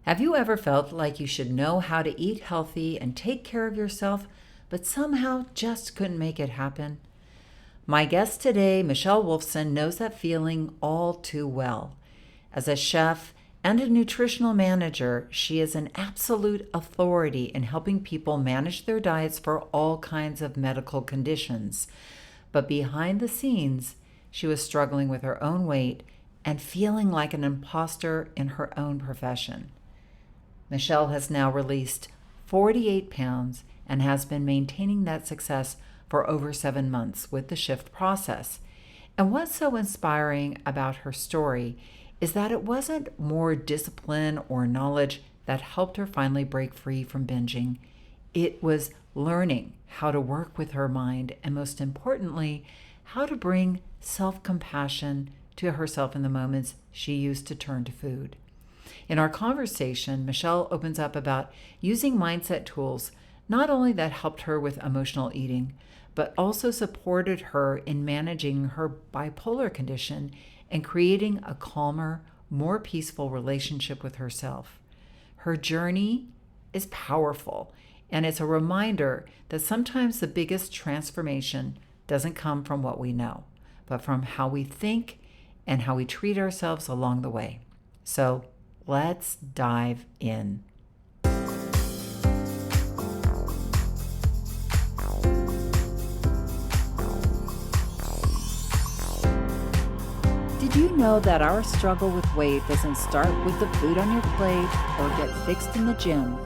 Have you ever felt like you should know how to eat healthy and take care of yourself, but somehow just couldn't make it happen? My guest today, Michelle Wolfson, knows that feeling all too well. As a chef and a nutritional manager, she is an absolute authority in helping people manage their diets for all kinds of medical conditions. But behind the scenes, she was struggling with her own weight and feeling like an imposter in her own profession. Michelle has now released 48 pounds and has been maintaining that success for over 7 months with the shift process. And what's so inspiring about her story is that it wasn't more discipline or knowledge that helped her finally break free from binging. It was learning how to work with her mind and, most importantly, how to bring self-compassion to herself in the moments she used to turn to food. In our conversation, Michelle opens up about using mindset tools not only that helped her with emotional eating, but also supported her in managing her bipolar condition and creating a calmer, more peaceful relationship with herself. Her journey is powerful, and it's a reminder that sometimes the biggest transformation doesn't come from what we know, but from how we think and how we treat ourselves along the way. So let's dive in. Did you know that our struggle with weight doesn't start with the food on your plate or get fixed in the gym?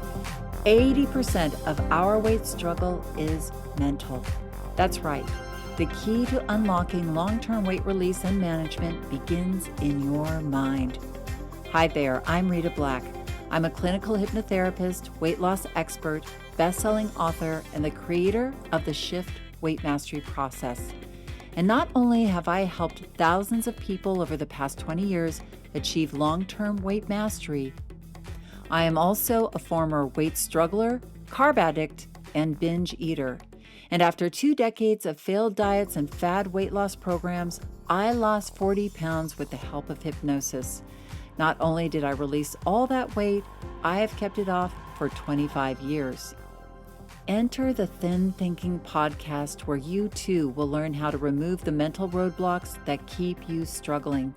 80% of our weight struggle is mental. That's right. The key to unlocking long-term weight release and management begins in your mind. Hi there, I'm Rita Black. I'm a clinical hypnotherapist, weight loss expert, best-selling author, and the creator of the Shift Weight Mastery process. And not only have I helped thousands of people over the past 20 years achieve long-term weight mastery, I am also a former weight struggler, carb addict, and binge eater. And after 2 decades of failed diets and fad weight loss programs, I lost 40 pounds with the help of hypnosis. Not only did I release all that weight, I have kept it off for 25 years. Enter the Thin Thinking podcast, where you too will learn how to remove the mental roadblocks that keep you struggling.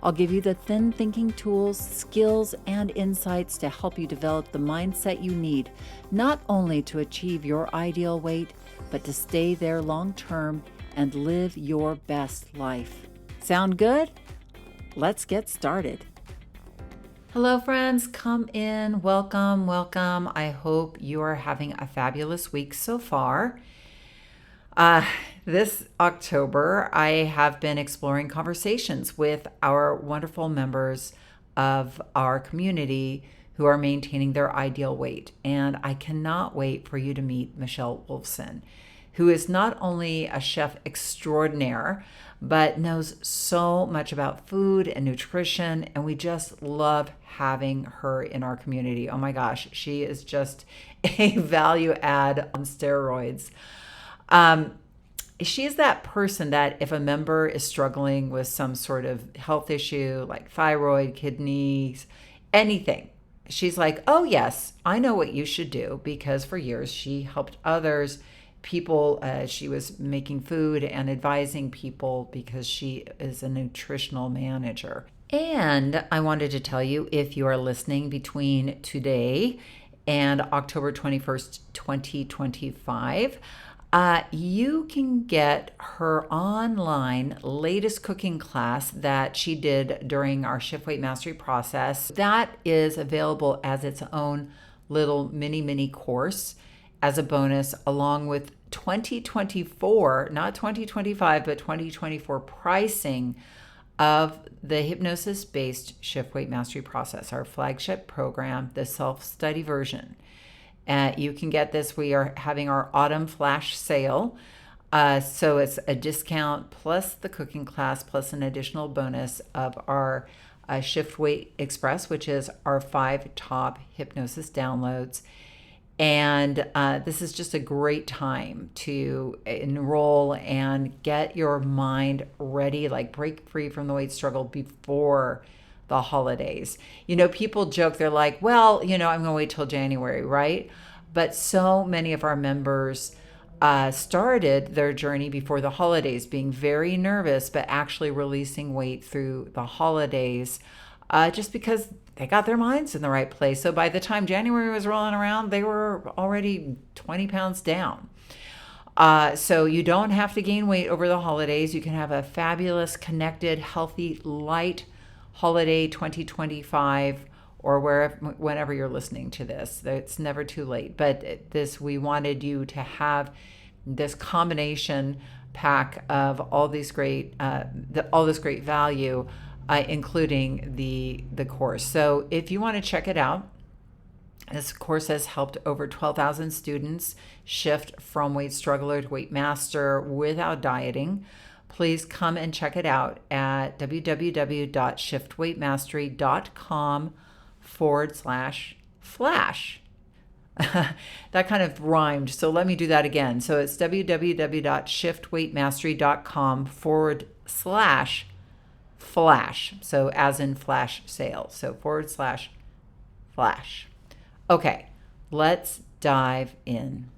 I'll give you the thin thinking tools, skills, and insights to help you develop the mindset you need, not only to achieve your ideal weight, but to stay there long term and live your best life. Sound good? Let's get started. Hello, friends. Come in. Welcome, welcome. I hope you are having a fabulous week so far. This October, I have been exploring conversations with our wonderful members of our community who are maintaining their ideal weight. And I cannot wait for you to meet Michelle Wolfson, who is not only a chef extraordinaire, but knows so much about food and nutrition, and we just love having her in our community. Oh my gosh, she is just a value add on steroids. She's that person that if a member is struggling with some sort of health issue like thyroid, kidneys, anything, she's like, oh yes, I know what you should do, because for years she helped others people. She was making food and advising people because she is a nutritional manager. And I wanted to tell you, if you are listening between today and October 21st, 2025, you can get her online latest cooking class that she did during our Shift Weight Mastery process. That is available as its own little mini course as a bonus, along with 2024, not 2025, but 2024 pricing of the hypnosis-based Shift Weight Mastery process, our flagship program, the self-study version. You can get this. We are having our autumn flash sale. So it's a discount plus the cooking class plus an additional bonus of our Shift Weight Express, which is our 5 top hypnosis downloads. And this is just a great time to enroll and get your mind ready, like break free from the weight struggle before the holidays. You know, people joke, they're like, well, I'm going to wait till January, right? But so many of our members started their journey before the holidays, being very nervous, but actually releasing weight through the holidays just because they got their minds in the right place. So by the time January was rolling around, they were already 20 pounds down. So you don't have to gain weight over the holidays. You can have a fabulous, connected, healthy, light holiday 2025 or whenever you're listening to this. It's never too late. But we wanted you to have this combination pack of all these all this great value, including the course. So if you want to check it out, this course has helped over 12,000 students shift from weight struggler to weight master without dieting. Please come and check it out at www.shiftweightmastery.com/flash. That kind of rhymed, so let me do that again. So it's www.shiftweightmastery.com/flash. So as in flash sale. So /flash. Okay, let's dive in.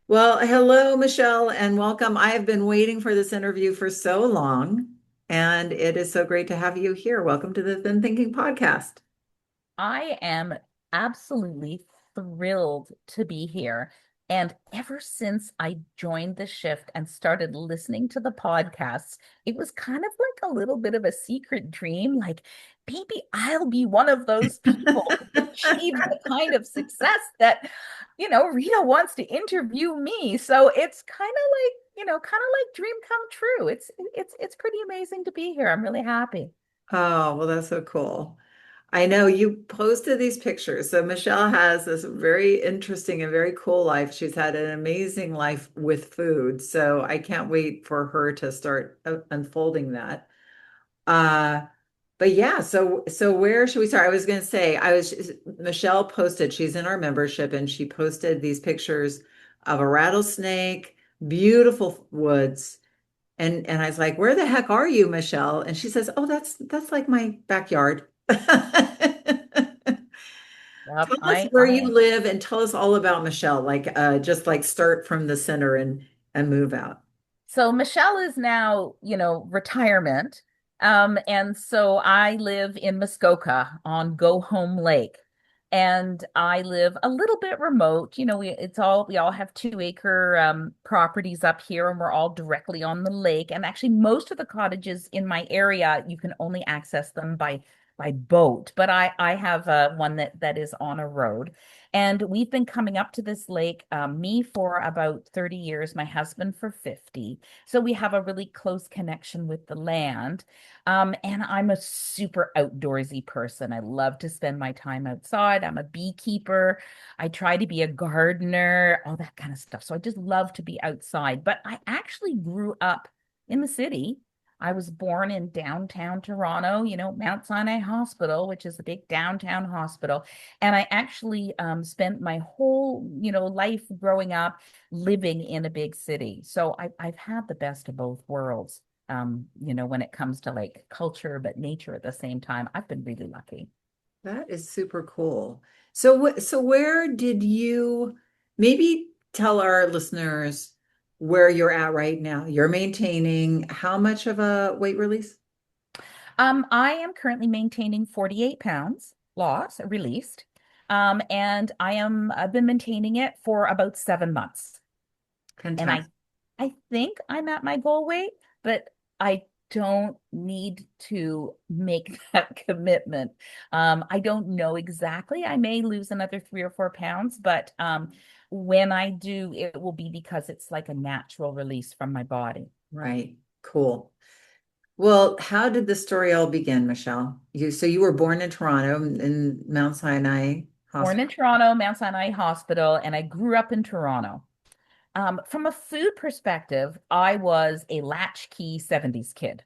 Well, hello, Michelle, and welcome. I have been waiting for this interview for so long, and it is so great to have you here. Welcome to the Thin Thinking Podcast. I am absolutely thrilled to be here. And ever since I joined the shift and started listening to the podcasts, it was kind of like a little bit of a secret dream. Like, maybe I'll be one of those people who achieves the kind of success that, Rita wants to interview me. So it's kind of like, kind of like dream come true. It's pretty amazing to be here. I'm really happy. Oh, well, that's so cool. I know you posted these pictures. So Michelle has this very interesting and very cool life. She's had an amazing life with food. So I can't wait for her to start unfolding that. Uh, but yeah, so where should we start? I was going to say, Michelle posted, she's in our membership, and she posted these pictures of a rattlesnake, beautiful woods. And I was like, where the heck are you, Michelle? And she says, oh, that's like my backyard. Yep, Tell us I where I you live and tell us all about Michelle, like just like start from the center and move out. So Michelle is now, retirement. And so I live in Muskoka on Go Home Lake. And I live a little bit remote. We all have 2 acre properties up here, and we're all directly on the lake. And actually, most of the cottages in my area, you can only access them by boat. But I have one that is on a road. And we've been coming up to this lake, me for about 30 years, my husband for 50. So we have a really close connection with the land. And I'm a super outdoorsy person. I love to spend my time outside. I'm a beekeeper. I try to be a gardener, all that kind of stuff. So I just love to be outside. But I actually grew up in the city. I was born in downtown Toronto, Mount Sinai Hospital, which is a big downtown hospital. And I actually spent my whole, life growing up living in a big city. So I've had the best of both worlds, when it comes to like culture, but nature at the same time. I've been really lucky. That is super cool. So where did you maybe tell our listeners where you're at right now? You're maintaining how much of a weight release? I am currently maintaining 48 pounds lost, released. And I've been maintaining it for about 7 months. And Fantastic. I think I'm at my goal weight, but I don't need to make that commitment. I don't know exactly. I may lose another 3 or 4 pounds, but when I do, it will be because it's like a natural release from my body. Right. Cool. Well, how did the story all begin, Michelle? You were born in Toronto in Mount Sinai Born Hospital. in Toronto, Mount Sinai Hospital, and I grew up in Toronto. From a food perspective, I was a latchkey 70s kid.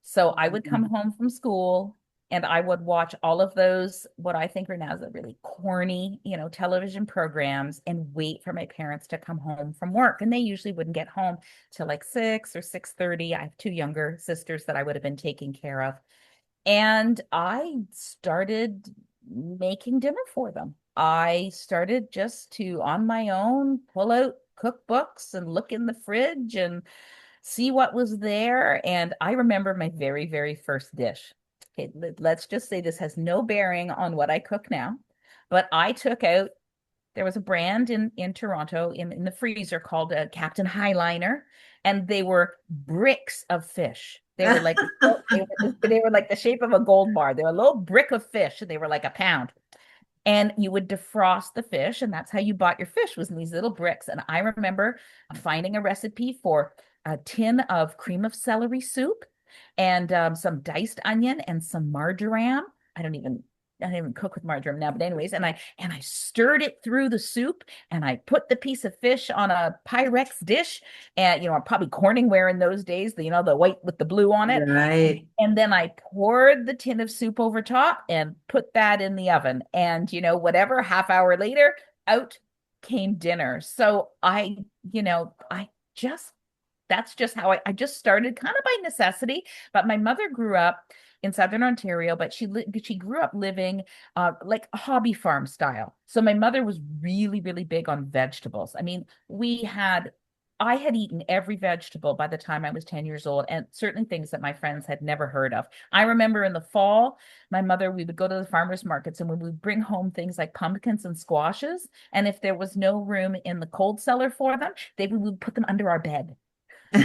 So I would come home from school and I would watch all of those, what I think are now the really corny, television programs and wait for my parents to come home from work. And they usually wouldn't get home till like 6 or 6:30. I have two younger sisters that I would have been taking care of. And I started making dinner for them. I started just to, on my own, pull out cookbooks and look in the fridge and see what was there. And I remember my very, very first dish. Okay, let's just say this has no bearing on what I cook now, but I took out, there was a brand in Toronto in the freezer called Captain Highliner, and they were bricks of fish. They were like they were like the shape of a gold bar. They were a little brick of fish, and they were like a pound. And you would defrost the fish, and that's how you bought your fish, was in these little bricks. And I remember finding a recipe for a tin of cream of celery soup and some diced onion and some marjoram. I don't even I don't even cook with marjoram now, but anyways, and I stirred it through the soup, and I put the piece of fish on a Pyrex dish, and probably Corningware in those days, the white with the blue on it. Right. And then I poured the tin of soup over top and put that in the oven. And, whatever, half hour later, out came dinner. So I just, that's just how I just started kind of by necessity. But my mother grew up in Southern Ontario, but she grew up living like a hobby farm style. So my mother was really, really big on vegetables. I mean, I had eaten every vegetable by the time I was 10 years old, and certainly things that my friends had never heard of. I remember in the fall, we would go to the farmers markets and we would bring home things like pumpkins and squashes. And if there was no room in the cold cellar for them, we would put them under our bed. We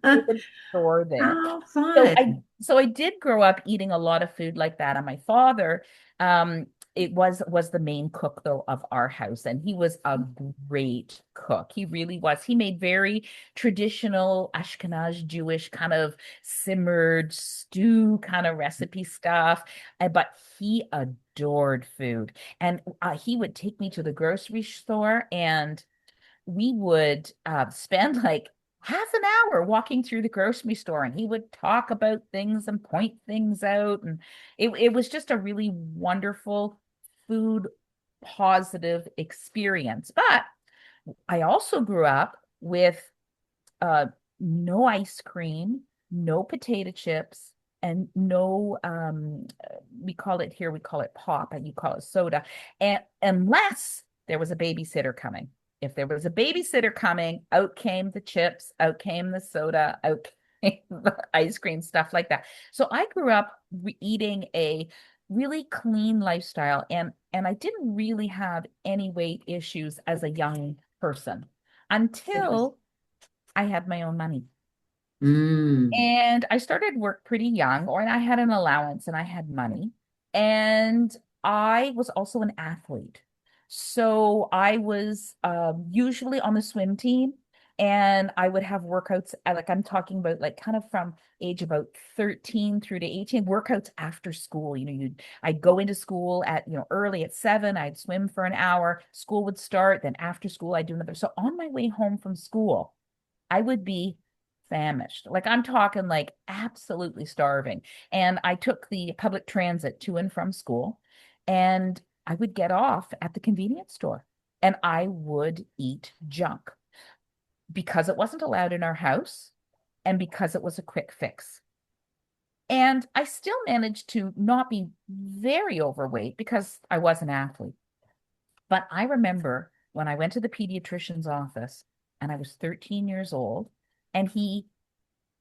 would store there. How So fun. I did grow up eating a lot of food like that. And my father, it was the main cook though of our house, and he was a great cook. He really was. He made very traditional Ashkenaz Jewish kind of simmered stew kind of recipe stuff, but he adored food. And he would take me to the grocery store, and we would spend like half an hour walking through the grocery store, and he would talk about things and point things out. And it was just a really wonderful food positive experience. But I also grew up with uh, no ice cream, no potato chips, and no we call it pop, and you call it soda, and unless there was a babysitter coming. If there was a babysitter coming, out came the chips, out came the soda, out came the ice cream, stuff like that. So I grew up eating a really clean lifestyle, and I didn't really have any weight issues as a young person until I had my own money. Mm. And I started work pretty young, or I had an allowance and I had money. And I was also an athlete. So I was usually on the swim team, and I would have workouts, like I'm talking about like kind of from age about 13 through to 18, workouts after school. I'd go into school at, early at 7, I'd swim for an hour, school would start, then after school I'd do another. So on my way home from school, I would be famished. Like I'm talking like absolutely starving. And I took the public transit to and from school, and I would get off at the convenience store and I would eat junk because it wasn't allowed in our house and because it was a quick fix. And I still managed to not be very overweight because I was an athlete. But I remember when I went to the pediatrician's office and I was 13 years old, and he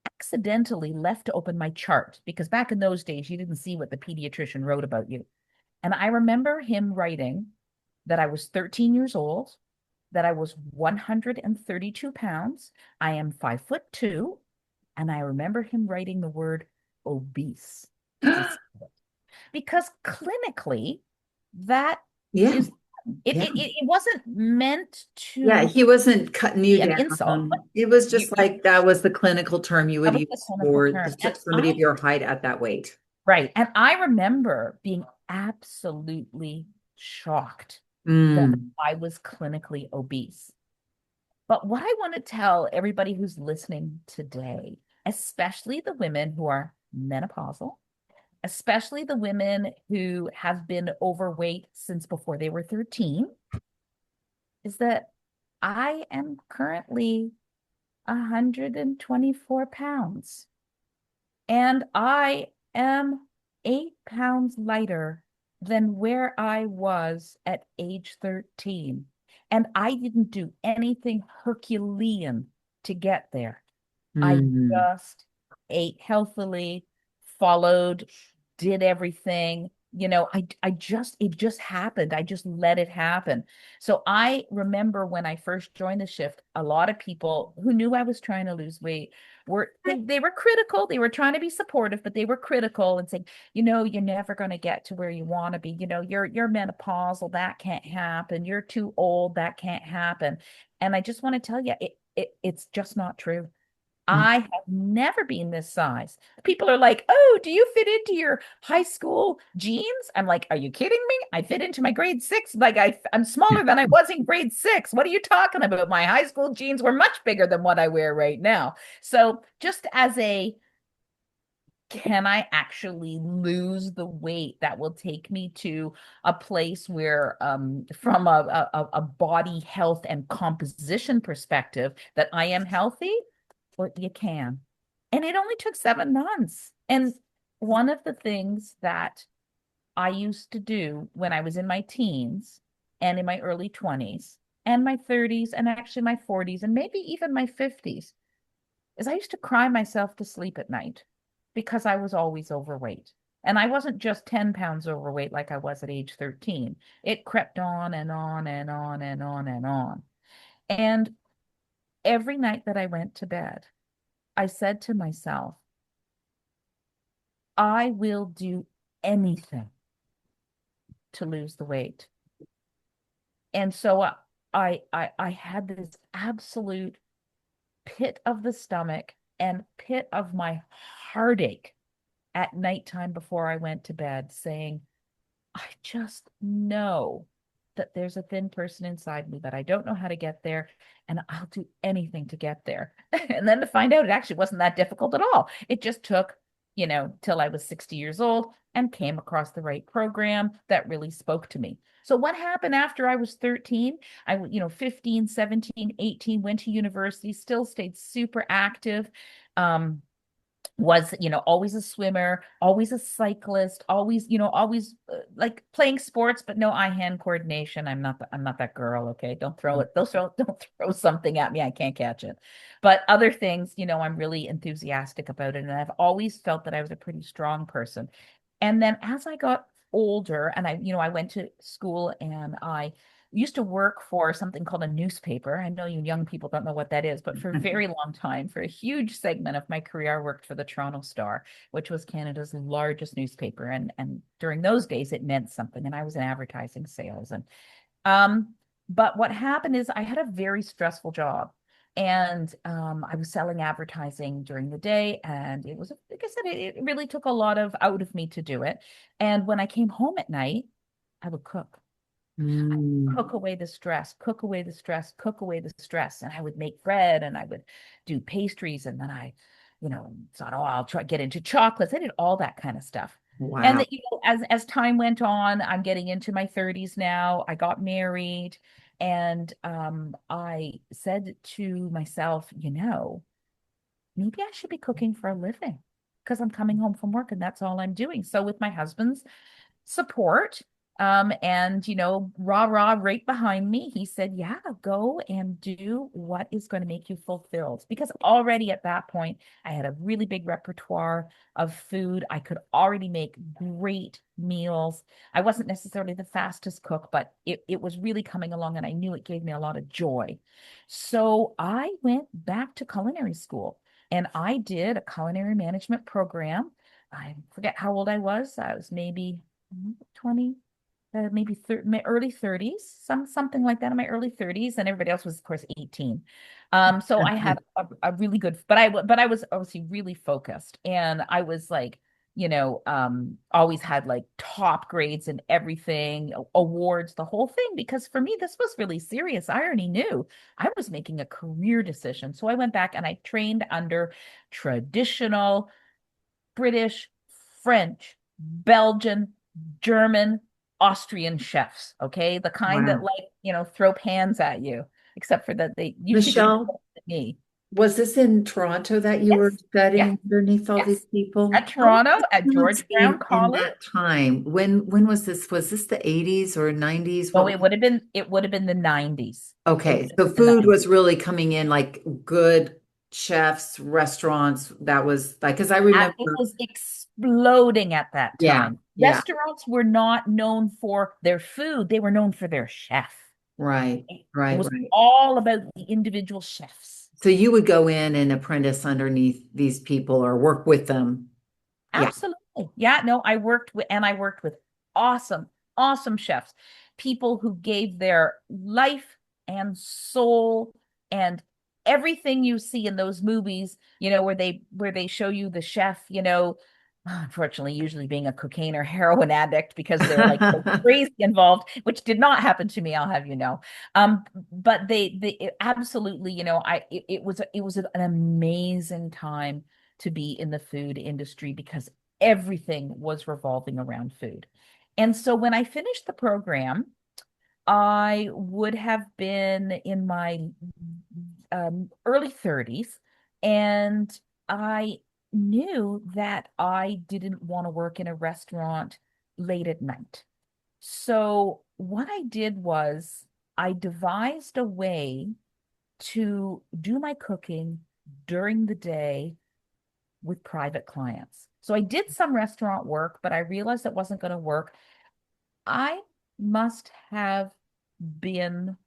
accidentally left open my chart, because back in those days, you didn't see what the pediatrician wrote about you. And I remember him writing that I was 13 years old, that I was 132 pounds, I am 5'2", and I remember him writing the word obese because clinically that Yeah. is Yeah. it wasn't meant Yeah. to He wasn't cutting you be an insult, but down. It was you, just you like that was the clinical term you that would was the use clinical for term. And somebody of your height at that weight. right. And I remember being absolutely shocked that Mm. I was clinically obese. But what I want to tell everybody who's listening today, especially the women who are menopausal, especially the women who have been overweight since before they were 13, is that I am currently 124 pounds. And I am 8 pounds lighter than where I was at age 13. And I didn't do anything Herculean to get there. I Mm. just ate healthily, followed, did everything. It just happened. I just let it happen. So I remember when I first joined the shift, a lot of people who knew I was trying to lose weight they were critical. They were trying to be supportive, but they were critical and saying, you're never going to get to where you want to be. You're menopausal. That can't happen. You're too old. That can't happen. And I just want to tell you, it's just not true. Mm. I have never been this size. People are like, "Oh, do you fit into your high school jeans?" I'm like, "Are you kidding me? I fit into my grade six. Like I'm smaller than I was in grade six. What are you talking about? My high school jeans were much bigger than what I wear right now." So just as a can I actually lose the weight that will take me to a place where, from a body health and composition perspective, that I am healthy? Well, you can. And it only took 7 months. And one of the things that I used to do when I was in my teens and in my early 20s and my 30s and actually my 40s and maybe even my 50s is I used to cry myself to sleep at night because I was always overweight. And I wasn't just 10 pounds overweight like I was at age 13. It crept on and on and on and on and on. And every night that I went to bed, I said to myself, I will do anything to lose the weight. And so I had this absolute pit of the stomach and pit of my heartache at nighttime before I went to bed, saying, I just know that there's a thin person inside me that I don't know how to get there, and I'll do anything to get there. And then to find out it actually wasn't that difficult at all. It just took, till I was 60 years old and came across the right program that really spoke to me. So what happened after I was 13? 15, 17, 18, went to university, still stayed super active. Was always a swimmer, always a cyclist, always like playing sports, but no eye-hand coordination. I'm not that girl. Okay, don't throw it, don't throw something at me, I can't catch it. But other things, I'm really enthusiastic about it, and I've always felt that I was a pretty strong person. And then as I got older and I went to school and I used to work for something called a newspaper. I know you young people don't know what that is, but for a very long time, for a huge segment of my career, I worked for the Toronto Star, which was Canada's largest newspaper. And during those days, it meant something. And I was in advertising sales. Um, but what happened is I had a very stressful job. And I was selling advertising during the day. And it was, like I said, it really took a lot of out of me to do it. And when I came home at night, I would cook. Mm. Cook away the stress, cook away the stress, cook away the stress. And I would make bread and I would do pastries. And then thought, oh, I'll try get into chocolates. I did all that kind of stuff. And Wow. that, as time went on, I'm getting into my 30s now. I got married and I said to myself, maybe I should be cooking for a living because I'm coming home from work and that's all I'm doing. So with my husband's support, and rah rah right behind me, he said, yeah, go and do what is going to make you fulfilled, because already at that point I had a really big repertoire of food. I could already make great meals. I wasn't necessarily the fastest cook, but it was really coming along and I knew it gave me a lot of joy. So I went back to culinary school and I did a culinary management program. I forget how old I was. I was maybe 20, maybe my early 30s, something like that, in my early 30s, and everybody else was, of course, 18. So I had a really good, but I was obviously really focused, and I was like, always had like top grades and everything, awards, the whole thing, because for me, this was really serious. I already knew I was making a career decision. So I went back and I trained under traditional British, French, Belgian, German, Austrian chefs. Okay. The kind that Wow. like, throw pans at you, except for that they usually didn't Michelle, at me. Was this in Toronto that you were Yes, studying yes, underneath all these yes. people? At How was Toronto, the at influence George Brown in College. that time? When was this? Was this the 80s or 90s? No, What it would have been the 90s. It would Okay, have been so the food 90s. was really coming in like good chefs, restaurants. That was like, because I remember, It was exploding at that yeah, time. yeah, Restaurants were not known for their food, they were known for their chef. right, It right, was right. all about the individual chefs. So you would go in and apprentice underneath these people or work with them. Yeah. Absolutely. Yeah, no, I worked with awesome, awesome chefs, people who gave their life and soul and everything you see in those movies, where they show you the chef, unfortunately, usually being a cocaine or heroin addict because they're like so crazy involved, which did not happen to me, I'll have you know. But absolutely, it was an amazing time to be in the food industry because everything was revolving around food. And so when I finished the program, I would have been in my early 30s, and I knew that I didn't want to work in a restaurant late at night. So what I did was I devised a way to do my cooking during the day with private clients. So I did some restaurant work, but I realized it wasn't going to work. I must have been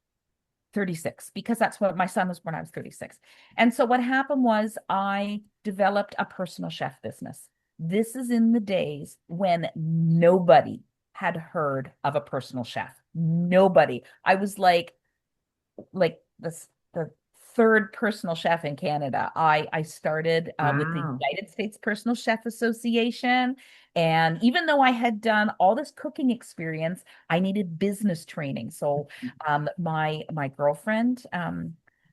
36 because that's what my son was born. I was 36. And so what happened was I developed a personal chef business. This is in the days when nobody had heard of a personal chef. Nobody. I was the third personal chef in Canada. I started with the Wow. United States Personal Chef Association, and even though I had done all this cooking experience, I needed business training. So my girlfriend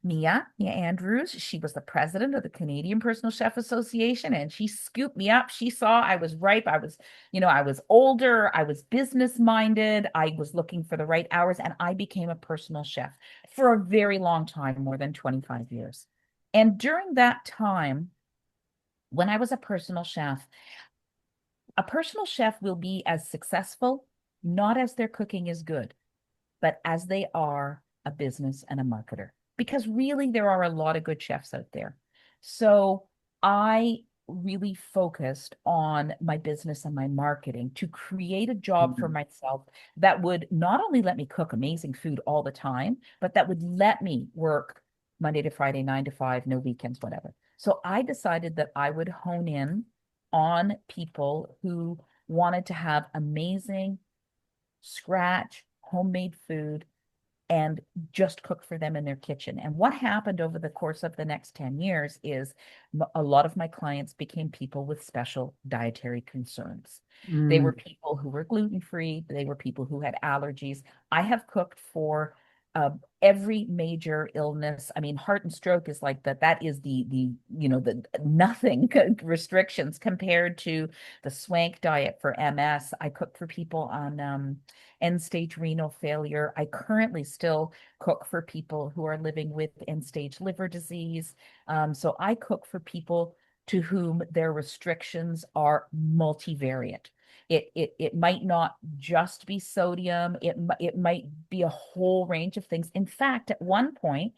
Mia Andrews, she was the president of the Canadian Personal Chef Association, and she scooped me up. She saw I was ripe. I was older. I was business minded. I was looking for the right hours, and I became a personal chef for a very long time, more than 25 years. And during that time, when I was a personal chef will be as successful, not as their cooking is good, but as they are a business and a marketer. Because really, there are a lot of good chefs out there. So I really focused on my business and my marketing to create a job for Mhm. myself that would not only let me cook amazing food all the time, but that would let me work Monday to Friday, 9 to 5, no weekends, whatever. So I decided that I would hone in on people who wanted to have amazing scratch homemade food and just cook for them in their kitchen. And what happened over the course of the next 10 years is a lot of my clients became people with special dietary concerns. They were Mm. people who were gluten-free, they were people who had allergies. I have cooked for every major illness. I mean, heart and stroke is like that. That is the nothing restrictions compared to the swank diet for MS. I cooked for people on end stage renal failure. I currently still cook for people who are living with end stage liver disease. So I cook for people to whom their restrictions are multivariate. It might not just be sodium. It might be a whole range of things. In fact, at one point,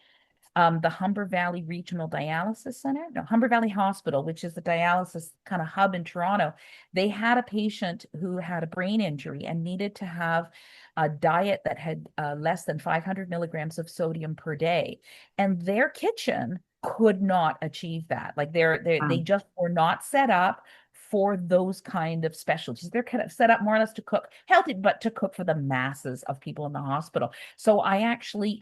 the Humber Valley Regional Dialysis Center, no, Humber Valley Hospital, which is the dialysis kind of hub in Toronto, they had a patient who had a brain injury and needed to have a diet that had less than 500 milligrams of sodium per day. And their kitchen could not achieve that. Like they Wow. just were not set up for those kind of specialties. They're kind of set up more or less to cook healthy, but to cook for the masses of people in the hospital. So I actually,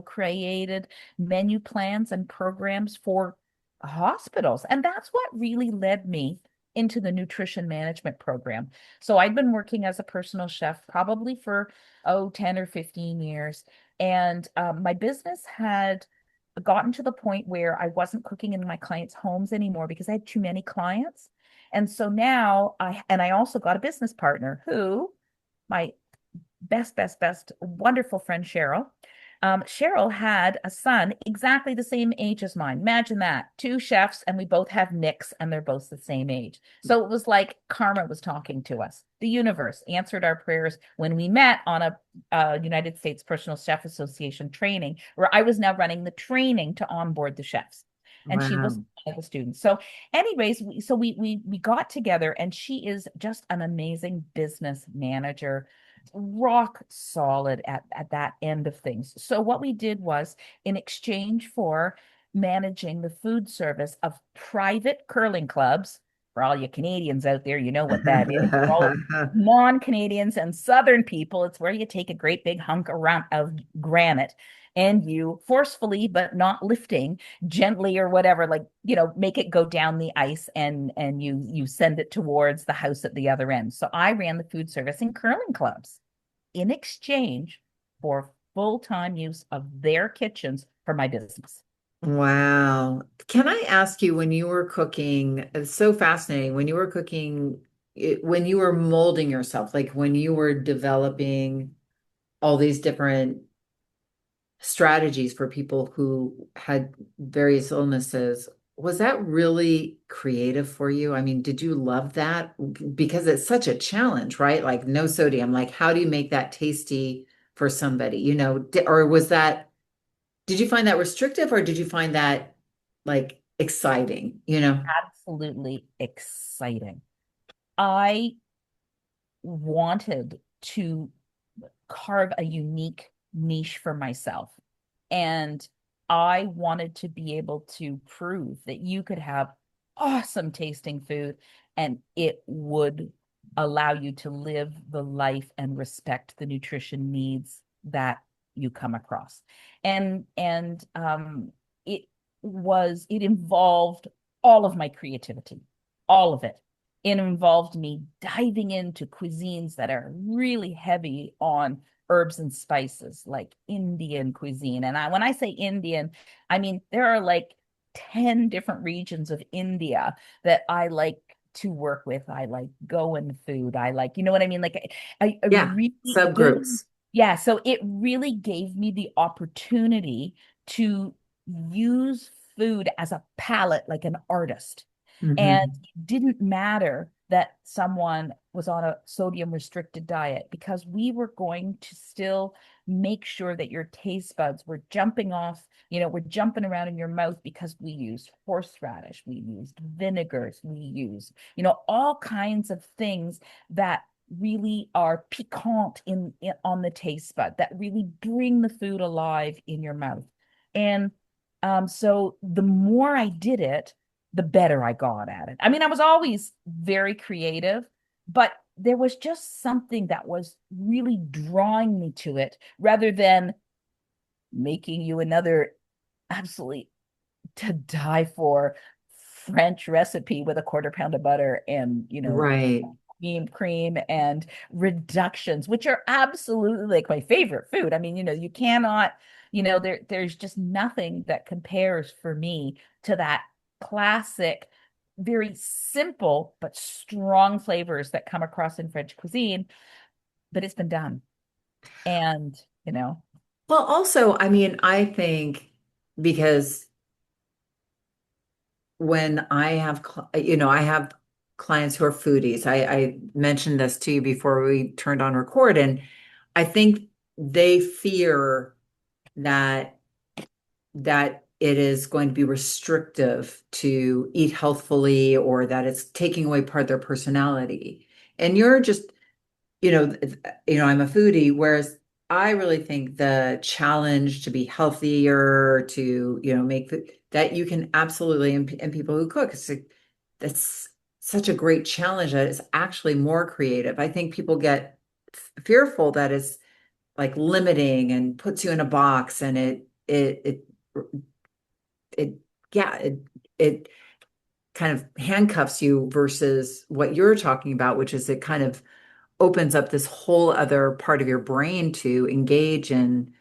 created menu plans and programs for hospitals. And that's what really led me into the nutrition management program. So I'd been working as a personal chef probably for, 10 or 15 years. And my business had gotten to the point where I wasn't cooking in my clients' homes anymore because I had too many clients. And so now I also got a business partner who my best, best, best wonderful friend Cheryl. Cheryl had a son exactly the same age as mine. Imagine that. Two chefs, and we both have Nicks, and they're both the same age. So it was like karma was talking to us. The universe answered our prayers when we met on a United States Personal Chef Association training, where I was now running the training to onboard the chefs. And she was Wow. one of the students. So, anyways, we got together, and she is just an amazing business manager, rock solid at that end of things. So what we did was, in exchange for managing the food service of private curling clubs, for all you Canadians out there, you know what that is. For all non-Canadians and Southern people, it's where you take a great big hunk around of granite and you forcefully, but not lifting, gently or whatever, like, make it go down the ice, and you send it towards the house at the other end. So I ran the food service in curling clubs in exchange for full-time use of their kitchens for my business. Wow. Can I ask you, when you were cooking, it's so fascinating, when you were cooking, when you were molding yourself, like when you were developing all these different strategies for people who had various illnesses, was that really creative for you? I mean, did you love that? Because it's such a challenge, right? Like no sodium. Like, how do you make that tasty for somebody? Or was that, did you find that restrictive or did you find that like exciting, Absolutely exciting. I wanted to carve a unique niche for myself. And I wanted to be able to prove that you could have awesome tasting food and it would allow you to live the life and respect the nutrition needs that you come across. And it involved all of my creativity, all of it. It involved me diving into cuisines that are really heavy on herbs and spices, like Indian cuisine. And when I say Indian, I mean there are like 10 different regions of India that I like to work with. I like Goan food. I like, you know what I mean? Like I Yeah, really gave, subgroups. yeah, so it really gave me the opportunity to use food as a palette, like an artist. And Hmm. it didn't matter that someone was on a sodium restricted diet, because we were going to still make sure that your taste buds were jumping off, we're jumping around in your mouth, because we used horseradish, we used vinegars, we used, all kinds of things that really are piquant in on the taste bud, that really bring the food alive in your mouth. And so the more I did it, the better I got at it. I mean, I was always very creative, but there was just something that was really drawing me to it, rather than making you another absolutely to die for French recipe with a quarter pound of butter and, Right. cream and reductions, which are absolutely like my favorite food. I mean, you cannot, there's just nothing that compares for me to that classic, very simple but strong flavors that come across in French cuisine. But it's been done. And, Well, also, I mean, I think because when I have, I have clients who are foodies. I mentioned this to you before we turned on record, and I think they fear that it is going to be restrictive to eat healthfully or that it's taking away part of their personality. And you're just, you know, I'm a foodie, whereas I really think the challenge to be healthier, to, make that you can absolutely, and people who cook, that's such a great challenge that it's actually more creative. I think people get fearful that it's like limiting and puts you in a box and it yeah, it kind of handcuffs you versus what you're talking about, which is it kind of opens up this whole other part of your brain to engage and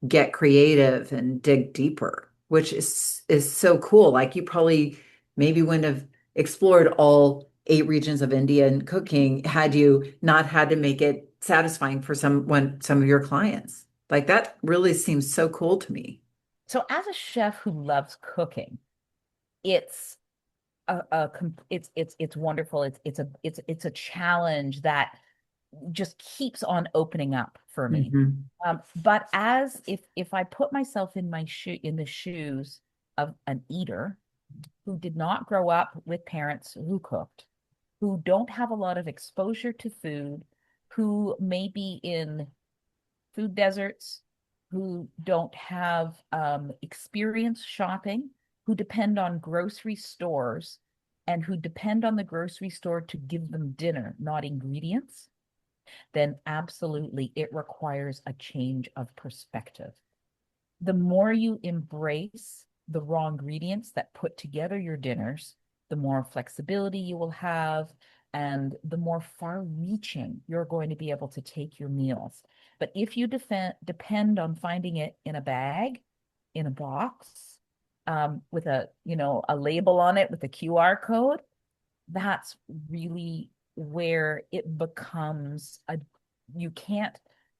get creative and dig deeper, which is so cool. Like you probably maybe wouldn't have explored all 8 regions of Indian cooking had you not had to make it satisfying for some of your clients. Like that really seems so cool to me. So as a chef who loves cooking, it's it's wonderful. It's a challenge that just keeps on opening up for me. Hmm. But as if I put myself in my shoe in the shoes of an eater who did not grow up with parents who cooked, who don't have a lot of exposure to food, who may be in food deserts, who don't have experience shopping, who depend on grocery stores, and who depend on the grocery store to give them dinner, not ingredients, then absolutely it requires a change of perspective. The more you embrace the raw ingredients that put together your dinners, the more flexibility you will have and the more far reaching you're going to be able to take your meals. But if you depend on finding it in a bag, in a box, with a, a label on it with a QR code, that's really where it becomes you can't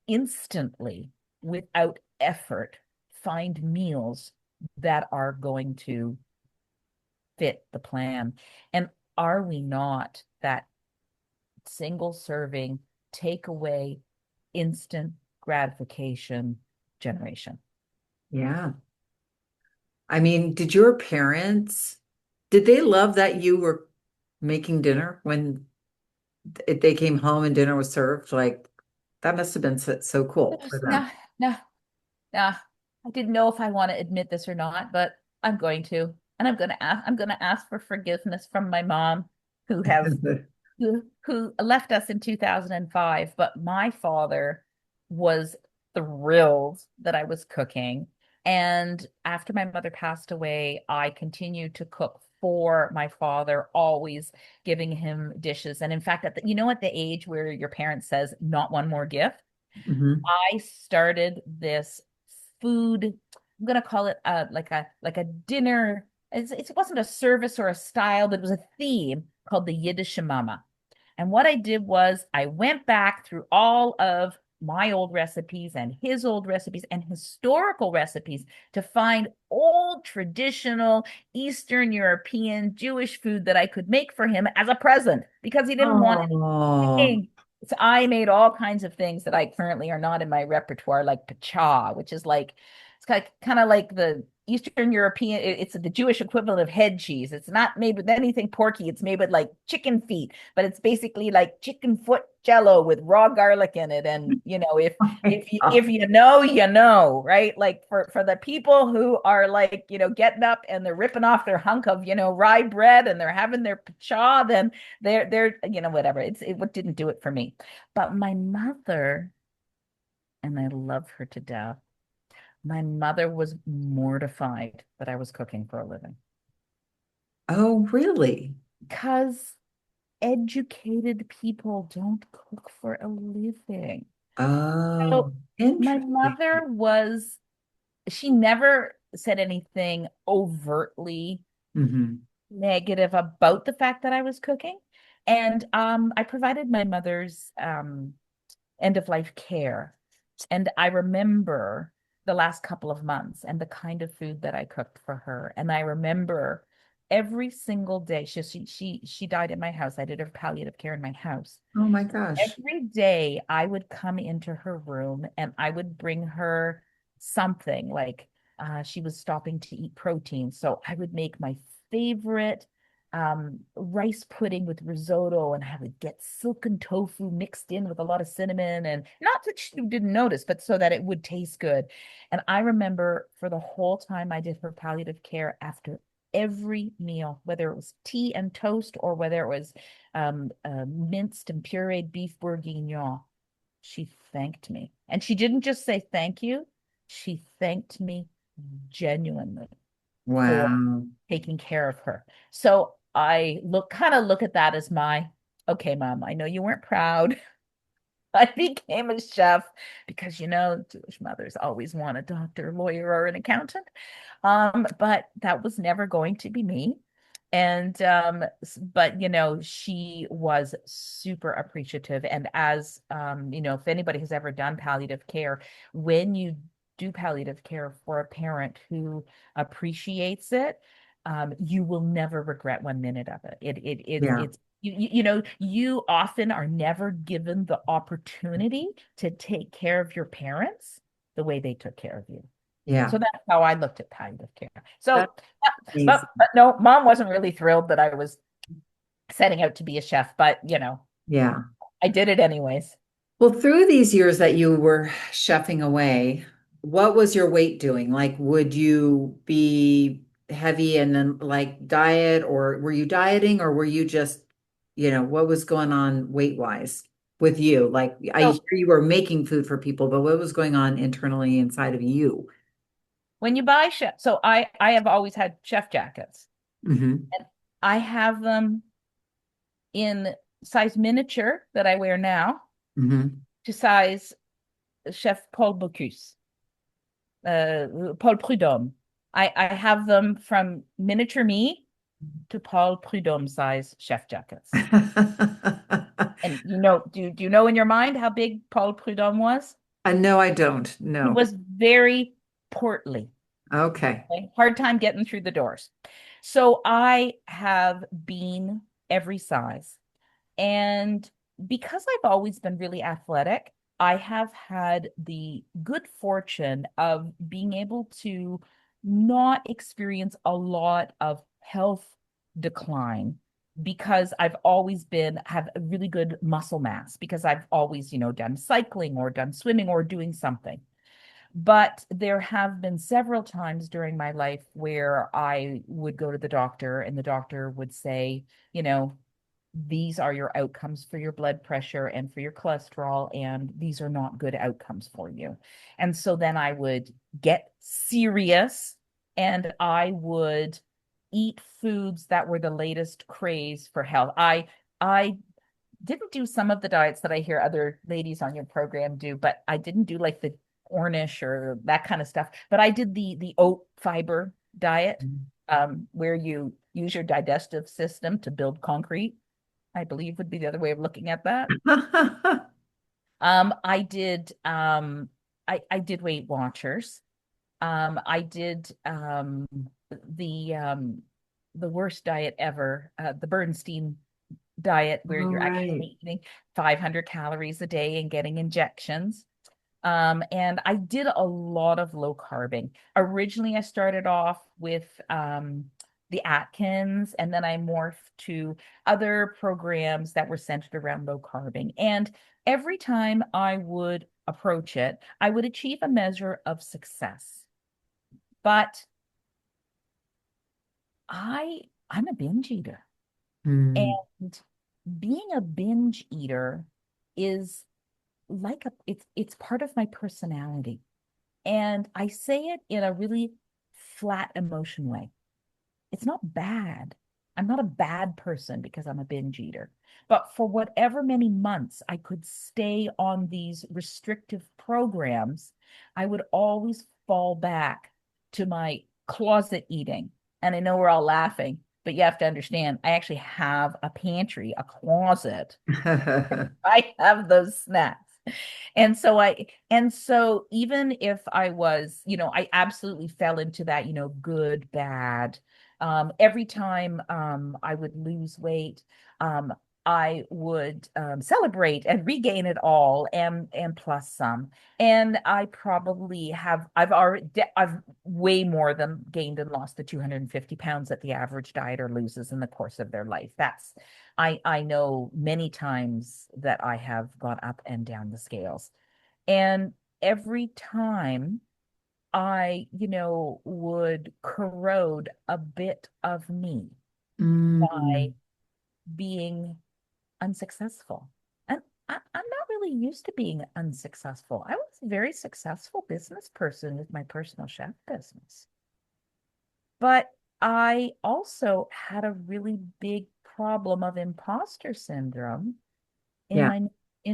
instantly, without effort, find meals that are going to fit the plan. And are we not that single serving, takeaway, instant gratification generation? Yeah. I mean, did they love that you were making dinner when they came home and dinner was served? Like that must have been so cool for them. No, no, no. I didn't know if I want to admit this or not, but I'm going to. And I'm going to ask for forgiveness from my mom who have who left us in 2005, but my father was thrilled that I was cooking. And after my mother passed away, I continued to cook for my father, always giving him dishes. And in fact, at the age where your parent says, not one more gift, Hmm. I started this food. I'm gonna call it like a dinner. It wasn't a service or a style, but it was a theme called the Yiddish Mama. And what I did was I went back through all of my old recipes and his old recipes and historical recipes to find old traditional Eastern European Jewish food that I could make for him as a present because he didn't want Oh, it. So I made all kinds of things that I currently are not in my repertoire, like pacha, which is like it's kind of like the Eastern European. It's the Jewish equivalent of head cheese. It's not made with anything porky. It's made with like chicken feet, but it's basically like chicken foot jello with raw garlic in it. And if you know, you know, right? Like for the people who are like getting up and they're ripping off their hunk of rye bread and they're having their pacha, then they're whatever. It didn't do it for me. But my mother, and I love her to death, my mother was mortified that I was cooking for a living oh, really? because educated people don't cook for a living. Oh, So my interesting. mother she never said anything overtly Hmm. negative about the fact that I was cooking. And I provided my mother's end of life care. And I remember the last couple of months and the kind of food that I cooked for her. And I remember every single day. She died in my house. I did her palliative care in my house. Oh my gosh. Every day I would come into her room and I would bring her something like she was stopping to eat protein. So I would make my favorite rice pudding with risotto and I would get silken tofu mixed in with a lot of cinnamon and not that she didn't notice, but so that it would taste good. And I remember for the whole time I did her palliative care after every meal, whether it was tea and toast or whether it was minced and pureed beef bourguignon. She thanked me. And she didn't just say thank you, she thanked me genuinely for Wow. taking care of her. So I kind of look at that as okay, mom, I know you weren't proud. I became a chef because Jewish mothers always want a doctor, lawyer, or an accountant. But that was never going to be me. And but she was super appreciative. And as if anybody has ever done palliative care, when you do palliative care for a parent who appreciates it, you will never regret 1 minute of it. Yeah. It's you often are never given the opportunity to take care of your parents the way they took care of you. Yeah. So that's how I looked at palliative care. That's So, but, amazing. but no, mom wasn't really thrilled that I was setting out to be a chef, but Yeah. I did it anyways. Well, through these years that you were chefing away, what was your weight doing? Like, would you be heavy and then like diet, or were you dieting, or were you just, what was going on weight wise with you? Like, I hear So you were making food for people, but what was going on internally inside of you? when you buy chef, so I have always had chef jackets, Hmm. and I have them in size miniature that I wear now Hmm. to size Chef Paul Bocuse, Paul Prudhomme. I have them from miniature me to Paul Prudhomme size chef jackets. And do you know in your mind how big Paul Prudhomme was? No, I don't. He No. was very portly. Okay. Okay? Hard time getting through the doors. So I have been every size. And because I've always been really athletic, I have had the good fortune of being able to not experience a lot of health decline because I've always been have a really good muscle mass because I've always, done cycling or done swimming or doing something. But there have been several times during my life where I would go to the doctor and the doctor would say, you know, these are your outcomes for your blood pressure and for your cholesterol, and these are not good outcomes for you. And so then I would get serious and I would eat foods that were the latest craze for health. I didn't do some of the diets that I hear other ladies on your program do, but I didn't do like the Ornish or that kind of stuff. But I did the oat fiber diet, where you use your digestive system to build concrete. I believe would be the other way of looking at that. I did I did Weight Watchers. I did the um the worst diet ever, the Bernstein diet where All you're right. actually eating 500 calories a day and getting injections. And I did a lot of low carbing. Originally, I started off with the Atkins, and then I morphed to other programs that were centered around low carbing. And every time I would approach it, I would achieve a measure of success. But I'm a binge eater. Mm, And being a binge eater is like it's part of my personality. And I say it in a really flat emotion way. It's not bad. I'm not a bad person because I'm a binge eater. But for whatever many months I could stay on these restrictive programs, I would always fall back to my closet eating. And I know we're all laughing, but you have to understand, I actually have a pantry, a closet. mm. I have those snacks. And so even if I was, I absolutely fell into that, good, bad. Every time I would lose weight, um, I would celebrate and regain it all and plus some. And I probably I've way more than gained and lost the 250 pounds that the average dieter loses in the course of their life. I know many times that I have gone up and down the scales. And every time I, would corrode a bit of me by being unsuccessful. And I'm not really used to being unsuccessful. I was a very successful business person with my personal chef business. But I also had a really big problem of imposter syndrome in Yeah.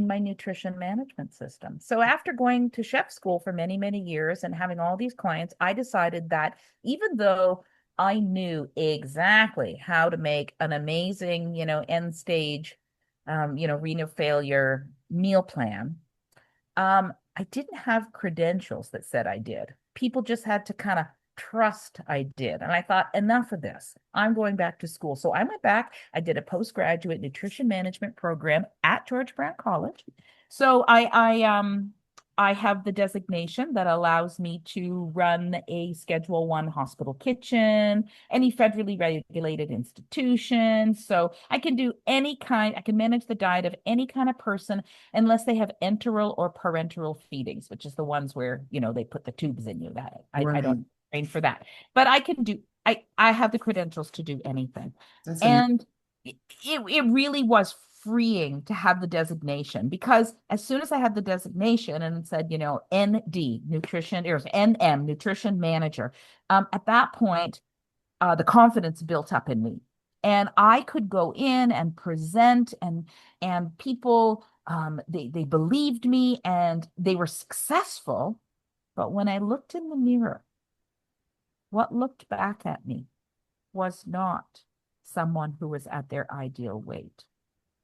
my nutrition management system. So after going to chef school for many, many years and having all these clients, I decided that even though I knew exactly how to make an amazing, end stage, renal failure meal plan. I didn't have credentials that said I did. People just had to kind of trust I did. And I thought, enough of this. I'm going back to school. So I went back, I did a postgraduate nutrition management program at George Brown College. So I have the designation that allows me to run a Schedule One hospital kitchen, any federally regulated institution. So I can do I can manage the diet of any kind of person unless they have enteral or parenteral feedings, which is the ones where, they put the tubes in you. That I Right. don't train for that. But I have the credentials to do anything. That's amazing. And it really was freeing to have the designation because as soon as I had the designation and it said, ND, nutrition, or NM, nutrition manager, at that point, the confidence built up in me. And I could go in and present and people they believed me and they were successful. But when I looked in the mirror, what looked back at me was not someone who was at their ideal weight.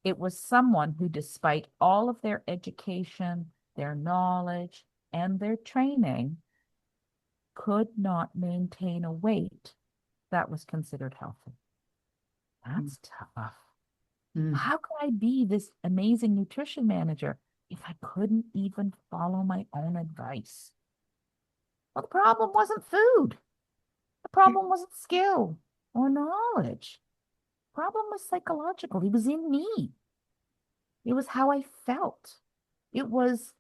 It was someone who, despite all of their education, their knowledge, and their training, could not maintain a weight that was considered healthy. That's tough. Mm-hmm. How could I be this amazing nutrition manager if I couldn't even follow my own advice? Well, the problem wasn't food. The problem wasn't skill or knowledge. The problem was psychological. It was in me. It was how I felt. It was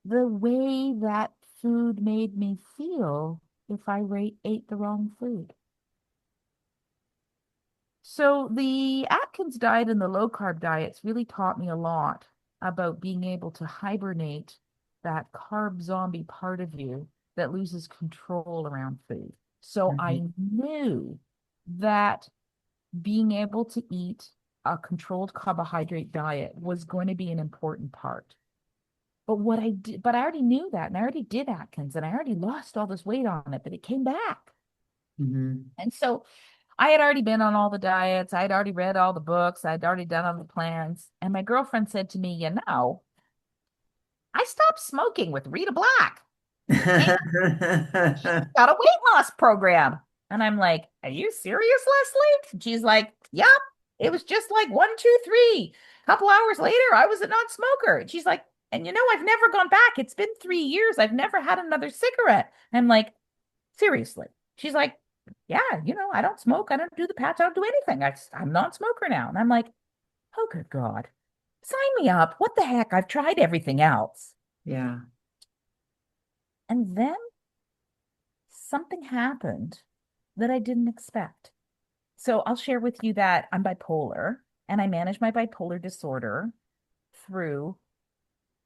the way that food made me feel if I ate the wrong food. So the Atkins diet and the low carb diets really taught me a lot about being able to hibernate that carb zombie part of you that loses control around food. So Right. I knew that being able to eat a controlled carbohydrate diet was going to be an important part. But I already knew that, and I already did Atkins, and I already lost all this weight on it, but it came back. Mm-hmm. And so I had already been on all the diets. I had already read all the books. I'd already done all the plans. And my girlfriend said to me, I stopped smoking with Rita Black and she's got a weight loss program. And I'm like, are you serious, Leslie? And she's like, yep. It was just like one, two, three. A couple hours later, I was a non-smoker. And she's like, and I've never gone back. It's been 3 years. I've never had another cigarette. I'm like, seriously. She's like, yeah, I don't smoke. I don't do the patch. I don't do anything. I'm non-smoker now. And I'm like, oh, good God, sign me up. What the heck? I've tried everything else. Yeah. And then something happened that I didn't expect. So I'll share with you that I'm bipolar and I manage my bipolar disorder through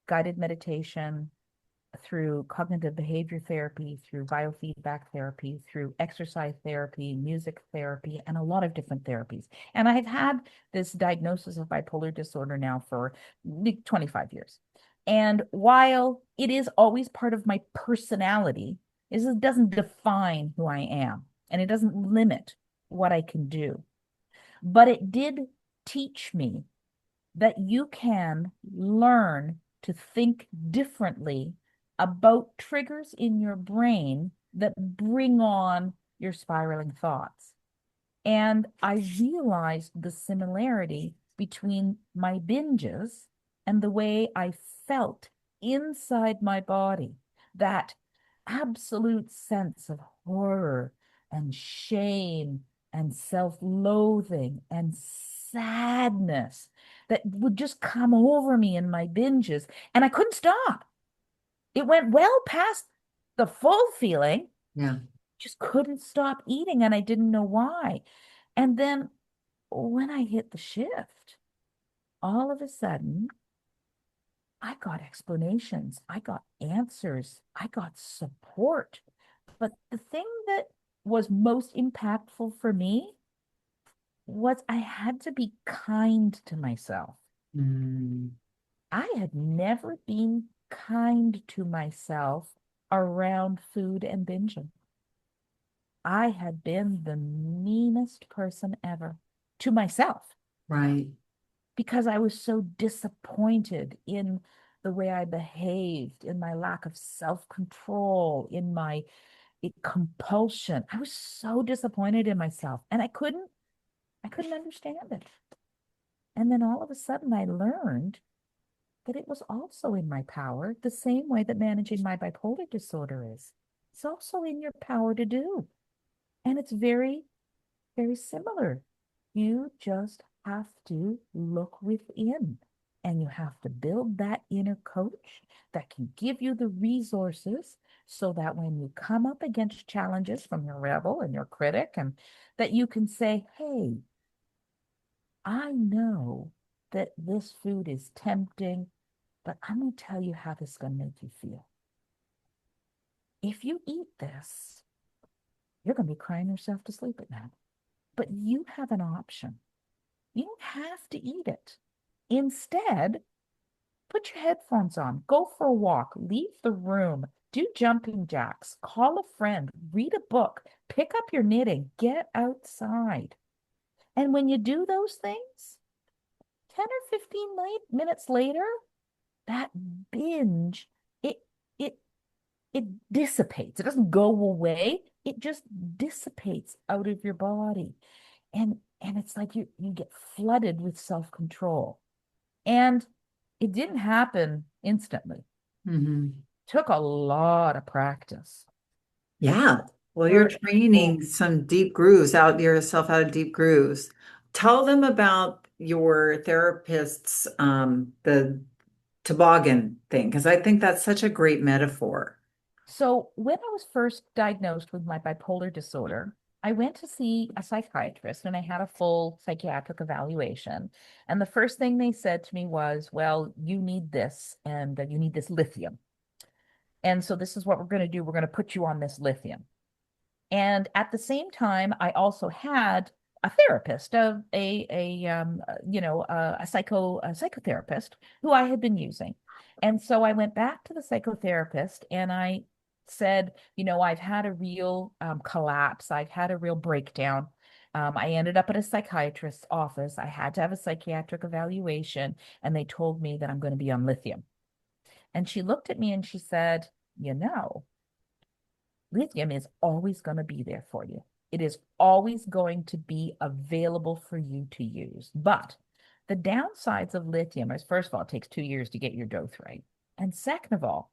guided meditation, through cognitive behavior therapy, through biofeedback therapy, through exercise therapy, music therapy, and a lot of different therapies. And I've had this diagnosis of bipolar disorder now for 25 years. And while it is always part of my personality, it doesn't define who I am and it doesn't limit what I can do. But it did teach me that you can learn to think differently about triggers in your brain that bring on your spiraling thoughts. And I realized the similarity between my binges and the way I felt inside my body, that absolute sense of horror and shame and self-loathing and sadness that would just come over me in my binges. And I couldn't stop. It went well past the full feeling, Yeah. just couldn't stop eating. And I didn't know why. And then when I hit the shift, all of a sudden, I got explanations, I got answers, I got support. But the thing that was most impactful for me was I had to be kind to myself. Mm. I had never been kind to myself around food and binging. I had been the meanest person ever to myself Right. because I was so disappointed in the way I behaved, in my lack of self-control, in my compulsion. I was so disappointed in myself and I couldn't understand it. And then all of a sudden I learned that it was also in my power, the same way that managing my bipolar disorder is. It's also in your power to do. And it's very, very similar. You just have to look within and you have to build that inner coach that can give you the resources so that when you come up against challenges from your rebel and your critic, and that you can say, hey, I know that this food is tempting, but I'm going to tell you how this is going to make you feel. If you eat this, you're going to be crying yourself to sleep at night. But you have an option. You don't have to eat it. Instead, put your headphones on, go for a walk, leave the room, do jumping jacks, call a friend, read a book, pick up your knitting, get outside. And when you do those things, 10 or 15 minutes later, that binge, it it it dissipates. It doesn't go away. It just dissipates out of your body. And it's like you get flooded with self-control. And it didn't happen instantly. Hmm. Took a lot of practice. Yeah. Well, you're For sure. training some deep grooves out yourself out of deep grooves. Tell them about your therapist's the toboggan thing, because I think that's such a great metaphor. So when I was first diagnosed with my bipolar disorder, I went to see a psychiatrist and I had a full psychiatric evaluation. And the first thing they said to me was, well, you need this and you need this lithium. And so this is what we're going to do. We're going to put you on this lithium. And at the same time, I also had a therapist, a psychotherapist who I had been using. And so I went back to the psychotherapist and I said, I've had a real collapse. I've had a real breakdown. I ended up at a psychiatrist's office. I had to have a psychiatric evaluation, and they told me that I'm going to be on lithium. And she looked at me and she said, lithium is always going to be there for you. It is always going to be available for you to use. But the downsides of lithium is, first of all, it takes 2 years to get your dose right. And second of all,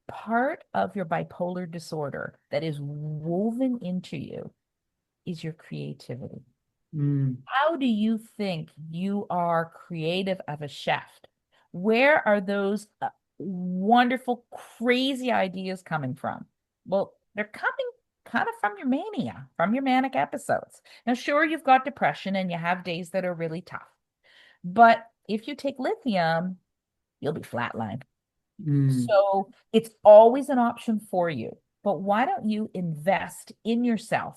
part of your bipolar disorder that is woven into you is your creativity. Mm. How do you think you are creative of a chef? Where are those wonderful, crazy ideas coming from? Well, they're coming kind of from your mania, from your manic episodes. Now, sure, you've got depression and you have days that are really tough. But if you take lithium, you'll be flatlined. Mm. So it's always an option for you. But why don't you invest in yourself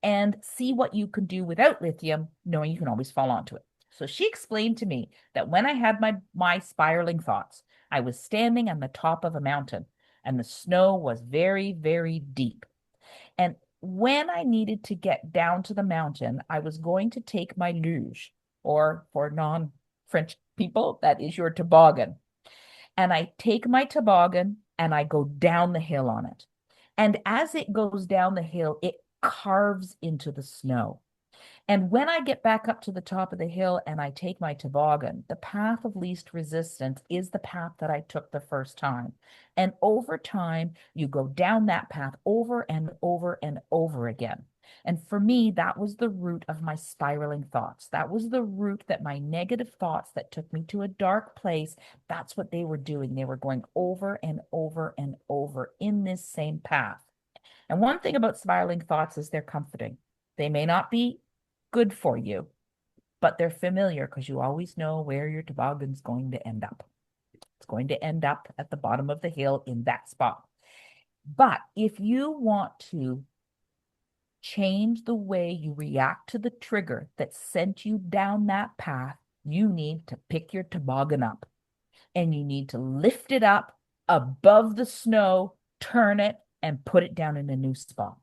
and see what you can do without lithium, knowing you can always fall onto it? So she explained to me that when I had my spiraling thoughts, I was standing on the top of a mountain and the snow was very, very deep. And when I needed to get down to the mountain, I was going to take my luge, or for non-French people, that is your toboggan. And I take my toboggan and I go down the hill on it. And as it goes down the hill, it carves into the snow. And when I get back up to the top of the hill and I take my toboggan, the path of least resistance is the path that I took the first time. And over time, you go down that path over and over and over again. And for me, that was the root of my spiraling thoughts. That was the root that my negative thoughts that took me to a dark place, that's what they were doing. They were going over and over and over in this same path. And one thing about spiraling thoughts is they're comforting. They may not be good for you, but they're familiar because you always know where your toboggan's going to end up. It's going to end up at the bottom of the hill in that spot. But if you want to change the way you react to the trigger that sent you down that path, you need to pick your toboggan up and you need to lift it up above the snow, turn it, and put it down in a new spot.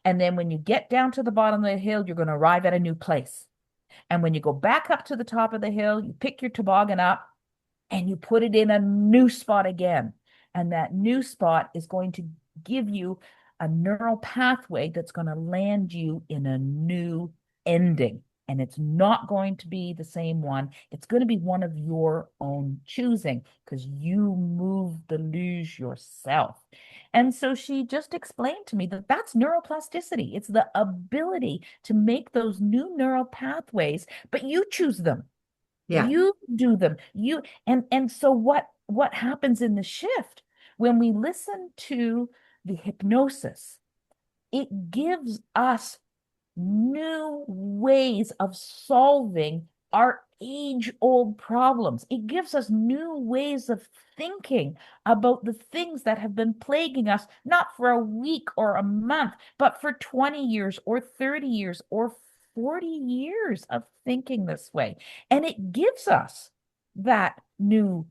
And then when you get down to the bottom of the hill, you're going to arrive at a new place. And when you go back up to the top of the hill, you pick your toboggan up and you put it in a new spot again. And that new spot is going to give you a neural pathway that's going to land you in a new ending. And it's not going to be the same one. It's going to be one of your own choosing because you move the luge yourself. And so she just explained to me that that's neuroplasticity. It's the ability to make those new neural pathways, but you choose them. Yeah. You do them. You and so what happens in the shift when we listen to the hypnosis, it gives us new ways of solving our age-old problems. It gives us new ways of thinking about the things that have been plaguing us, not for a week or a month, but for 20 years or 30 years or 40 years of thinking this way. And it gives us that new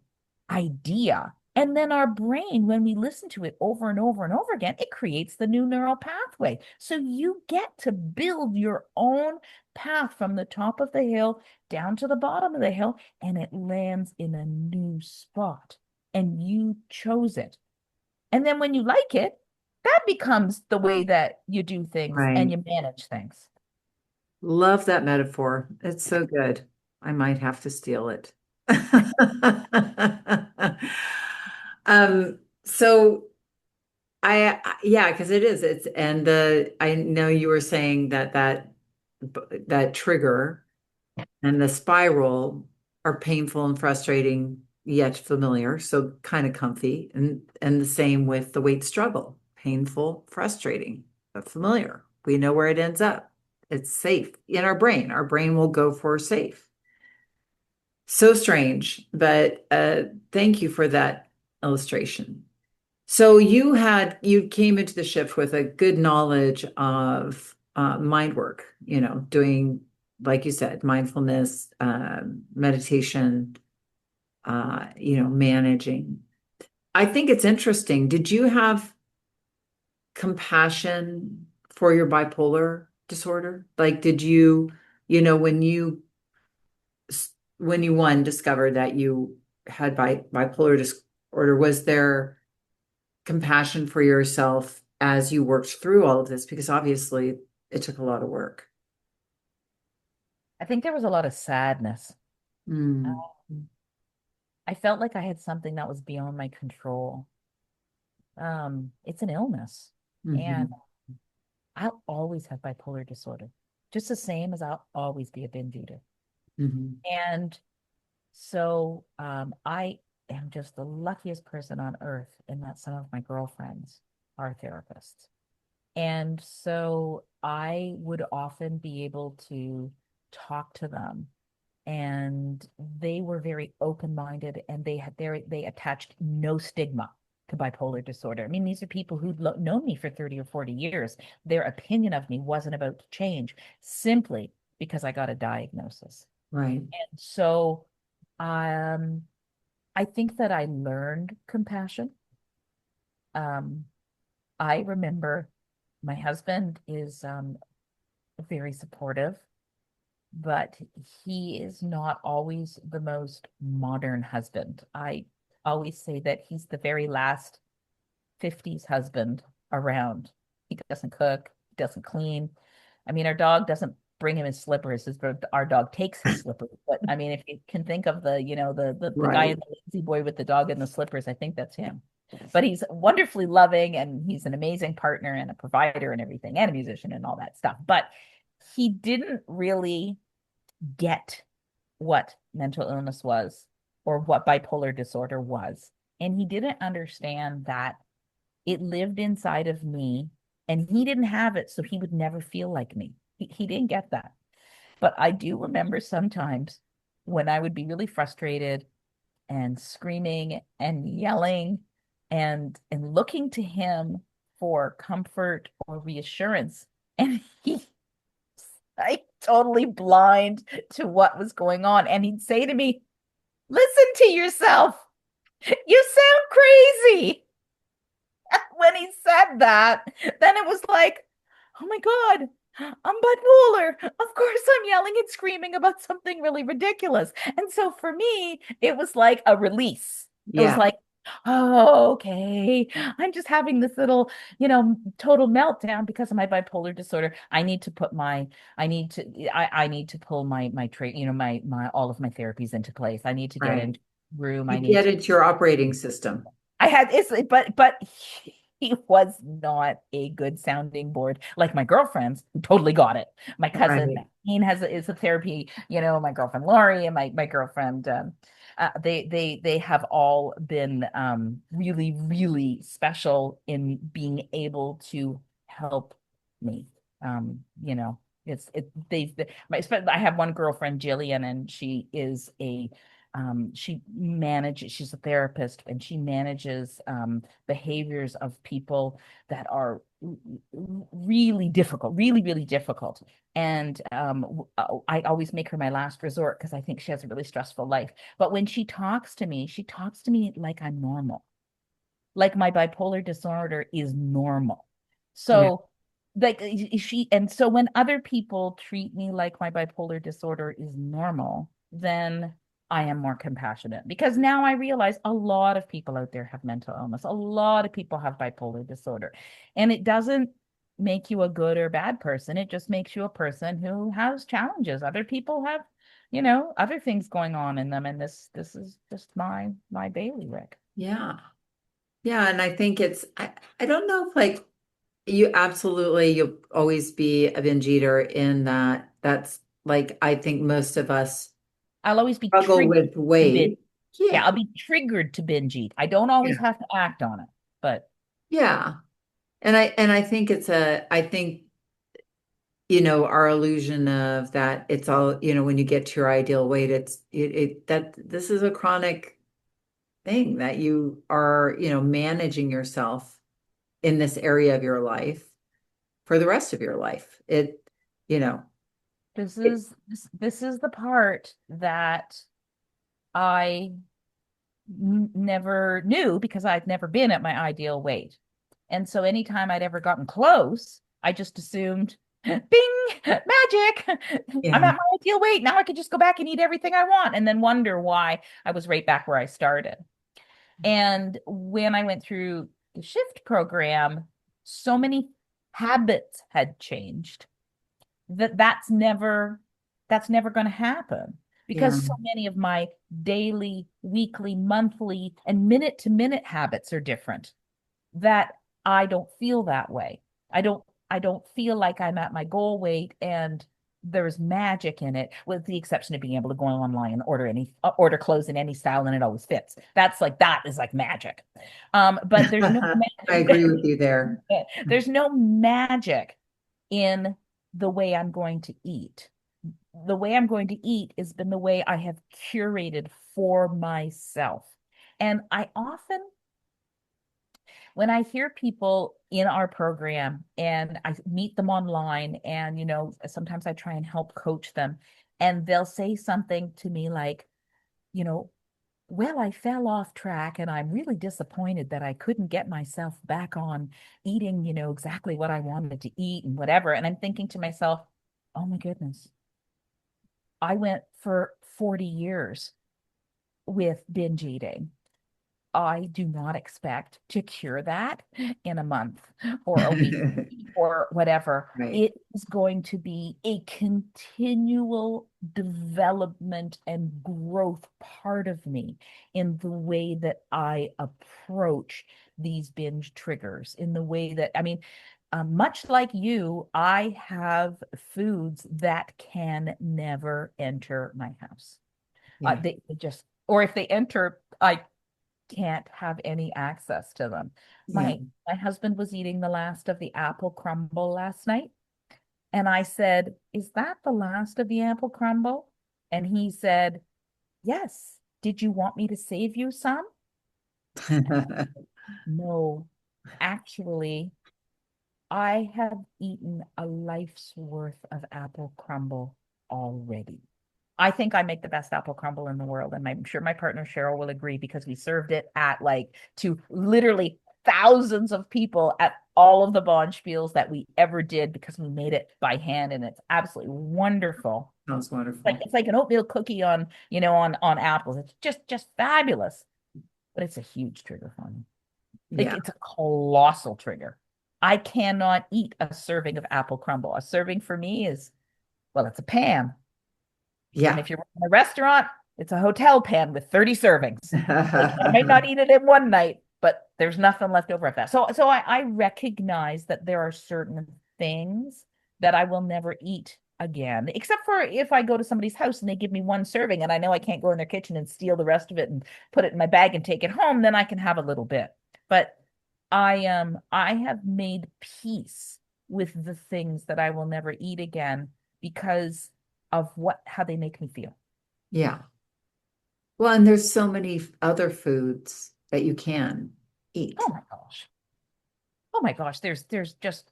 idea. And then our brain, when we listen to it over and over and over again, it creates the new neural pathway. So you get to build your own path from the top of the hill down to the bottom of the hill, and it lands in a new spot. And you chose it. And then when you like it, that becomes the way that you do things and Right. you manage things. Love that metaphor. It's so good. I might have to steal it. So yeah, because it is. It's and the I know you were saying that trigger and the spiral are painful and frustrating yet familiar, so kind of comfy. And the same with the weight struggle. Painful, frustrating, but familiar. We know where it ends up. It's safe in our brain. Our brain will go for safe. So strange, but thank you for that illustration. So you came into the shift with a good knowledge of mind work, doing, like you said, mindfulness, meditation, managing. I think it's interesting. Did you have compassion for your bipolar disorder? Like, did you, when you one discovered that you had bipolar disorder, was there compassion for yourself as you worked through all of this? Because obviously it took a lot of work. I think there was a lot of sadness. Mm, Um, I felt like I had something that was beyond my control. It's an illness. And hmm I'll always have bipolar disorder, just the same as I'll always be a binge eater. hmm And so I am just the luckiest person on earth in that some of my girlfriends are therapists. And so I would often be able to talk to them, and they were very open-minded, and they attached no stigma to bipolar disorder. I mean, these are people who'd known me for 30 or 40 years. Their opinion of me wasn't about to change simply because I got a diagnosis. Right. And so um, I think that I learned compassion. Um, I remember my husband is very supportive, but he is not always the most modern husband. I always say that he's the very last 50s husband around. He doesn't cook, he doesn't clean. I mean, our dog doesn't bring him his slippers. Our dog takes his slippers. But I mean, if you can think of the guy in Right. the lazy boy with the dog and the slippers, I think that's him. But he's wonderfully loving, and he's an amazing partner and a provider and everything, and a musician and all that stuff. But he didn't really get what mental illness was or what bipolar disorder was. And he didn't understand that it lived inside of me and he didn't have it, so he would never feel like me. He didn't get that. But I do remember sometimes when I would be really frustrated and screaming and yelling and looking to him for comfort or reassurance. And he like totally blind to what was going on. And he'd say to me, listen to yourself. You sound crazy. When he said that, then it was like, oh my God, I'm bipolar. Of course, I'm yelling and screaming about something really ridiculous. And so for me, it was like a release. It was Yeah, like, oh, okay. I'm just having this little, total meltdown because of my bipolar disorder. I need to pull my trait, my all of my therapies into place. I need to get right. into room. I You need get to it's your operating system. I had it's but he was not a good sounding board like my girlfriends who totally got it. My cousin Right. Maxine is a therapy, my girlfriend Lori and my girlfriend they have all been really really special in being able to help me. You know, it's it they've been, I have one girlfriend Jillian and she's a therapist and she manages behaviors of people that are really difficult, really, really difficult. And I always make her my last resort because I think she has a really stressful life. But when she talks to me like I'm normal, like my bipolar disorder is normal. Yeah. So like and so when other people treat me like my bipolar disorder is normal, then I am more compassionate because now I realize a lot of people out there have mental illness. A lot of people have bipolar disorder. And it doesn't make you a good or bad person. It just makes you a person who has challenges. Other people have, other things going on in them. And this is just my bailiwick. Yeah. Yeah. And I think I don't know if like you'll always be a binge eater in that that's like I think most of us I'll always be struggle triggered with to binge. weight. Yeah, Yeah. I'll be triggered to binge eat. I don't always Yeah. have to act on it, but Yeah. And I think I think, our illusion of that it's all, when you get to your ideal weight, that this is a chronic thing that you are, managing yourself in this area of your life for the rest of your life. You know, it, this is the part that I never knew because I'd never been at my ideal weight. And so anytime I'd ever gotten close, I just assumed, bing, magic. I'm yeah. at my ideal weight. Now I could just go back and eat everything I want and then wonder why I was right back where I started. And when I went through the shift program, so many habits had changed that that's never going to happen Yeah. because so many of my daily, weekly, monthly, and minute to minute habits are different that I don't feel that way. I don't feel like I'm at my goal weight and there's magic in it, with the exception of being able to go online and order clothes in any style and it always fits. That is like magic. But there's no I agree with you there. there's no magic in the way I'm going to eat. The way I'm going to eat has been the way I have curated for myself. And I often when I hear people in our program and I meet them online and, sometimes I try and help coach them and they'll say something to me like, you know, well, I fell off track and I'm really disappointed that I couldn't get myself back on eating, exactly what I wanted to eat and whatever. And I'm thinking to myself, oh my goodness, I went for 40 years with binge eating. I do not expect to cure that in a month or a week or whatever. Right. It is going to be a continual development and growth part of me in the way that I approach these binge triggers, in the way that, I mean, much like you, I have foods that can never enter my house. Yeah. They just, or if they enter, I can't have any access to them. Yeah. My husband was eating the last of the apple crumble last night, and I said, "Is that the last of the apple crumble?" And he said, "Yes. Did you want me to save you some?" No. Actually, I have eaten a life's worth of apple crumble already. I think I make the best apple crumble in the world, and I'm sure my partner Cheryl will agree because we served it at like to literally thousands of people at all of the bonspiels that we ever did because we made it by hand, and it's absolutely wonderful. Sounds Like wonderful. it's like an oatmeal cookie on, on apples. It's just fabulous. But it's a huge trigger for me. Like Yeah. it's a colossal trigger. I cannot eat a serving of apple crumble. A serving for me is, well, it's a pan. And Yeah. if you're in a restaurant, it's a hotel pan with 30 servings. Like I might not eat it in one night, but there's nothing left over at that. So I recognize that there are certain things that I will never eat again, except for if I go to somebody's house and they give me one serving and I know I can't go in their kitchen and steal the rest of it and put it in my bag and take it home, then I can have a little bit. But I have made peace with the things that I will never eat again because of how they make me feel. Yeah. Well, and there's so many other foods that you can Oh eat. my gosh. Oh my gosh, there's just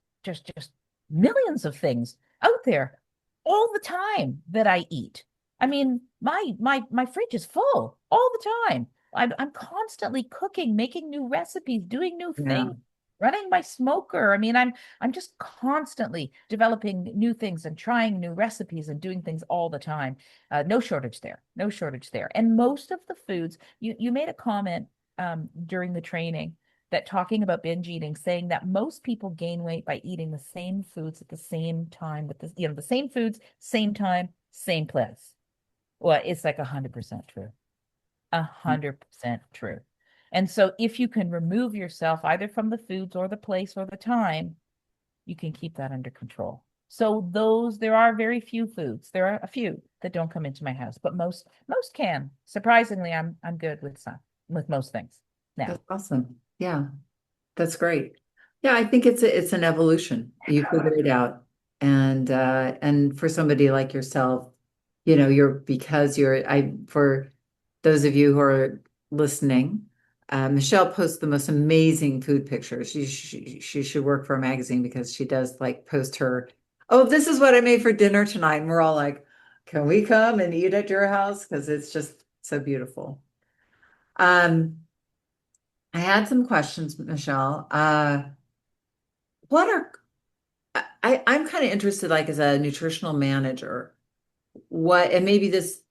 millions of things out there all the time that I eat. I mean, my fridge is full all the time. I'm constantly cooking, making new recipes, doing new Yeah. things, running my smoker. I mean, I'm just constantly developing new things and trying new recipes and doing things all the time. No shortage there. No shortage there. And most of the foods, you made a comment during the training that talking about binge eating, saying that most people gain weight by eating the same foods at the same time with the same foods, same time, same place. Well, it's like 100% true. 100% true. And so if you can remove yourself either from the foods or the place or the time, you can keep that under control. So there are very few foods. There are a few that don't come into my house, but most can. Surprisingly, I'm good with most things now. That's awesome. Yeah. That's great. Yeah, I think it's an evolution. You figure it out. And for somebody like yourself, for those of you who are listening, Michelle posts the most amazing food pictures. She should work for a magazine because she does like post her, oh, this is what I made for dinner tonight. And we're all like, can we come and eat at your house? Because it's just so beautiful. Um, I had some questions, Michelle. What are I'm kind of interested, like as a nutritional manager, and maybe this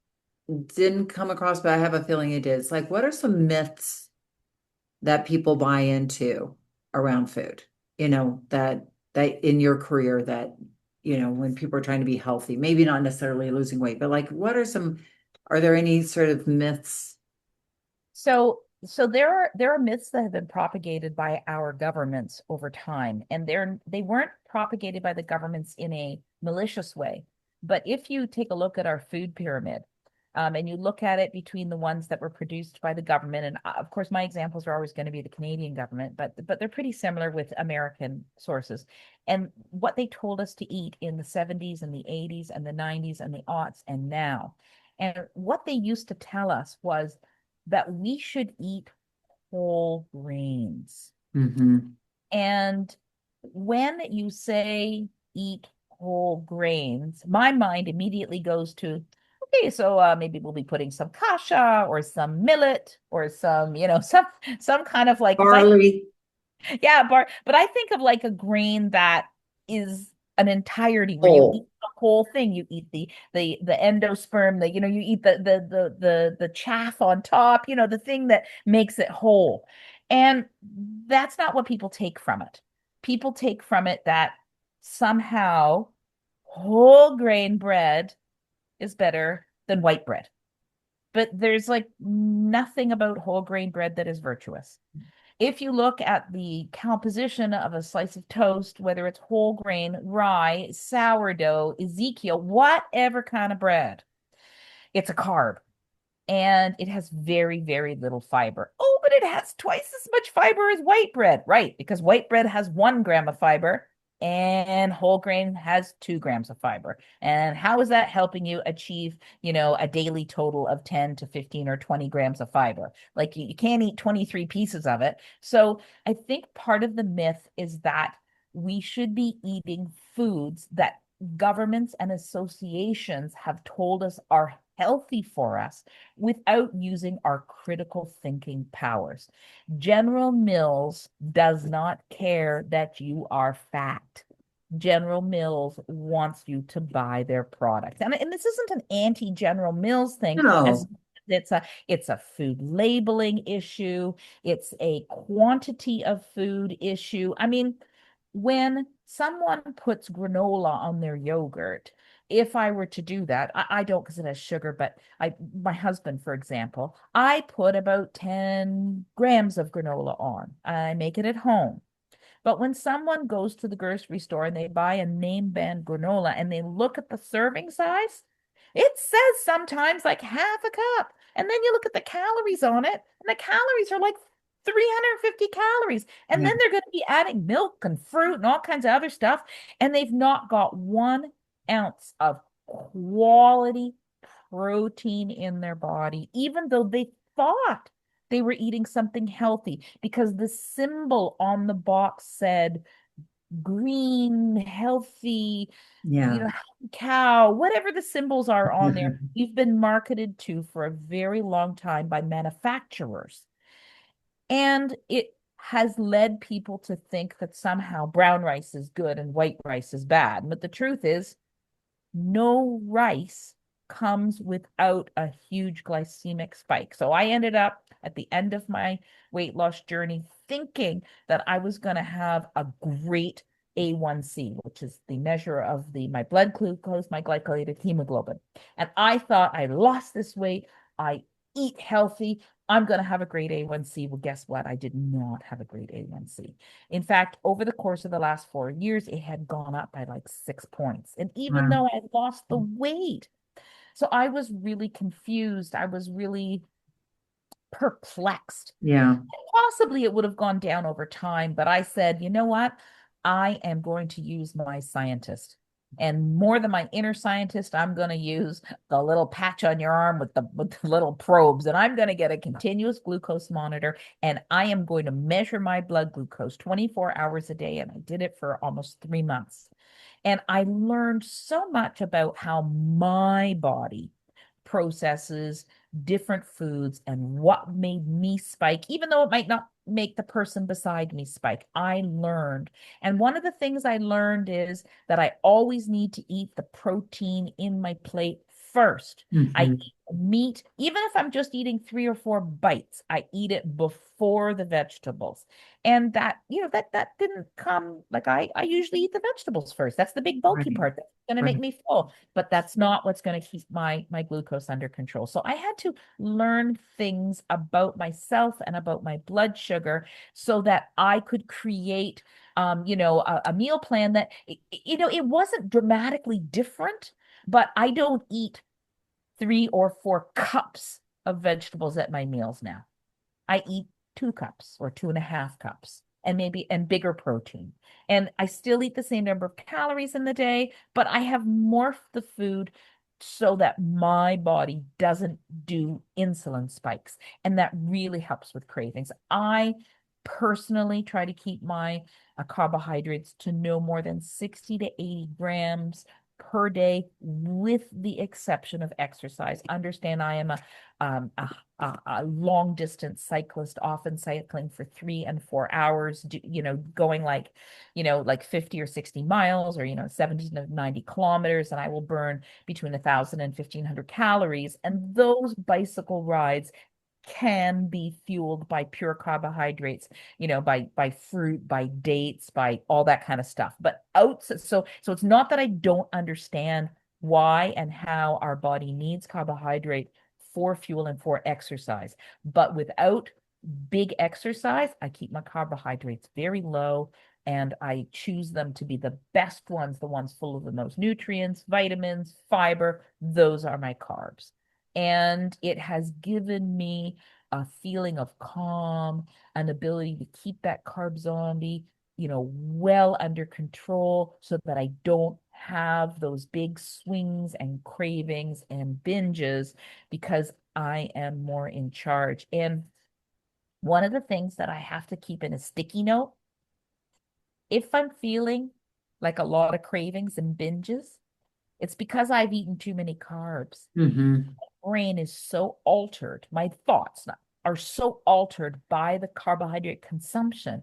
didn't come across, but I have a feeling it is. Like, what are some myths that people buy into around food? That in your career that, when people are trying to be healthy, maybe not necessarily losing weight, but like, are there any sort of myths? So there are myths that have been propagated by our governments over time, and they weren't propagated by the governments in a malicious way. But if you take a look at our food pyramid, and you look at it between the ones that were produced by the government, and of course my examples are always going to be the Canadian government, but they're pretty similar with American sources. And what they told us to eat in the 70s and the 80s and the 90s and the aughts and now. And what they used to tell us was that we should eat whole grains. Hmm. And when you say eat whole grains, my mind immediately goes to, okay, so maybe we'll be putting some kasha or some millet or some, some kind of like, because I Barley, yeah, but I think of like a grain that is an entirety where you eat whole. the whole thing. You eat the endosperm, you eat the chaff on top, the thing that makes it whole. And that's not what people take from it. People take from it that somehow whole grain bread is better than white bread. But there's like nothing about whole grain bread that is virtuous. If you look at the composition of a slice of toast, whether it's whole grain, rye, sourdough, Ezekiel, whatever kind of bread, it's a carb and it has very, very little fiber. Oh, but it has twice as much fiber as white bread, right? Because white bread has 1 gram of fiber and whole grain has 2 grams of fiber. And how is that helping you achieve, a daily total of 10 to 15 or 20 grams of fiber? Like you can't eat 23 pieces of it. So I think part of the myth is that we should be eating foods that governments and associations have told us are healthy for us without using our critical thinking powers. General Mills does not care that you are fat. General Mills wants you to buy their product. And this isn't an anti-General Mills thing, as No. it's a food labeling issue, it's a quantity of food issue. I mean, when someone puts granola on their yogurt, if I were to do that, I don't because it has sugar, but my husband, for example, I put about 10 grams of granola on. I make it at home. But when someone goes to the grocery store and they buy a name brand granola and they look at the serving size, it says sometimes like half a cup. And then you look at the calories on it, and the calories are like 350 calories. And Yeah. then they're going to be adding milk and fruit and all kinds of other stuff. And they've not got 1 ounce of quality protein in their body, even though they thought they were eating something healthy because the symbol on the box said green, healthy, Yeah. cow, whatever the symbols are on there. We've been marketed to for a very long time by manufacturers. And it has led people to think that somehow brown rice is good and white rice is bad. But the truth is, no rice comes without a huge glycemic spike. So I ended up at the end of my weight loss journey thinking that I was going to have a great A1C, which is the measure of my blood glucose, my glycosylated hemoglobin. And I thought I lost this weight. I eat healthy. I'm going to have a great A1C. Well, guess what? I did not have a great A1C. In fact, over the course of the last 4 years, it had gone up by like 6 points. And even Wow. though I lost the weight, so I was really confused. I was really perplexed. Yeah. Possibly it would have gone down over time, but I said, you know what? I am going to use my scientist. And more than my inner scientist, I'm going to use the little patch on your arm with the little probes. And I'm going to get a continuous glucose monitor. And I am going to measure my blood glucose 24 hours a day. And I did it for almost 3 months. And I learned so much about how my body processes different foods and what made me spike, even though it might not make the person beside me spike. I learned. And one of the things I learned is that I always need to eat the protein in my plate first. I Hmm. eat meat, even if I'm just eating 3 or 4 bites, I eat it before the vegetables. And that didn't come like I usually eat the vegetables first. That's the big bulky Right. part that's going to make Right. me full, but that's not what's going to keep my glucose under control. So I had to learn things about myself and about my blood sugar so that I could create a meal plan that it wasn't dramatically different, but I don't eat 3 or 4 cups of vegetables at my meals now. I eat 2 cups or 2.5 cups and bigger protein. And I still eat the same number of calories in the day, but I have morphed the food so that my body doesn't do insulin spikes. And that really helps with cravings. I personally try to keep my carbohydrates to no more than 60 to 80 grams per day, with the exception of exercise. Understand I am a long distance cyclist, often cycling for 3 and 4 hours, going like 50 or 60 miles, or 70 to 90 kilometers, and I will burn between 1,000 and 1,500 calories. And those bicycle rides can be fueled by pure carbohydrates, by fruit, by dates, by all that kind of stuff. But so it's not that I don't understand why and how our body needs carbohydrate for fuel and for exercise. But without big exercise, I keep my carbohydrates very low, and I choose them to be the best ones, the ones full of the most nutrients, vitamins, fiber. Those are my carbs. And it has given me a feeling of calm, an ability to keep that carb zombie, well under control so that I don't have those big swings and cravings and binges because I am more in charge. And one of the things that I have to keep in a sticky note, if I'm feeling like a lot of cravings and binges, It's because I've eaten too many carbs. Hmm. Brain is so altered. My thoughts are so altered by the carbohydrate consumption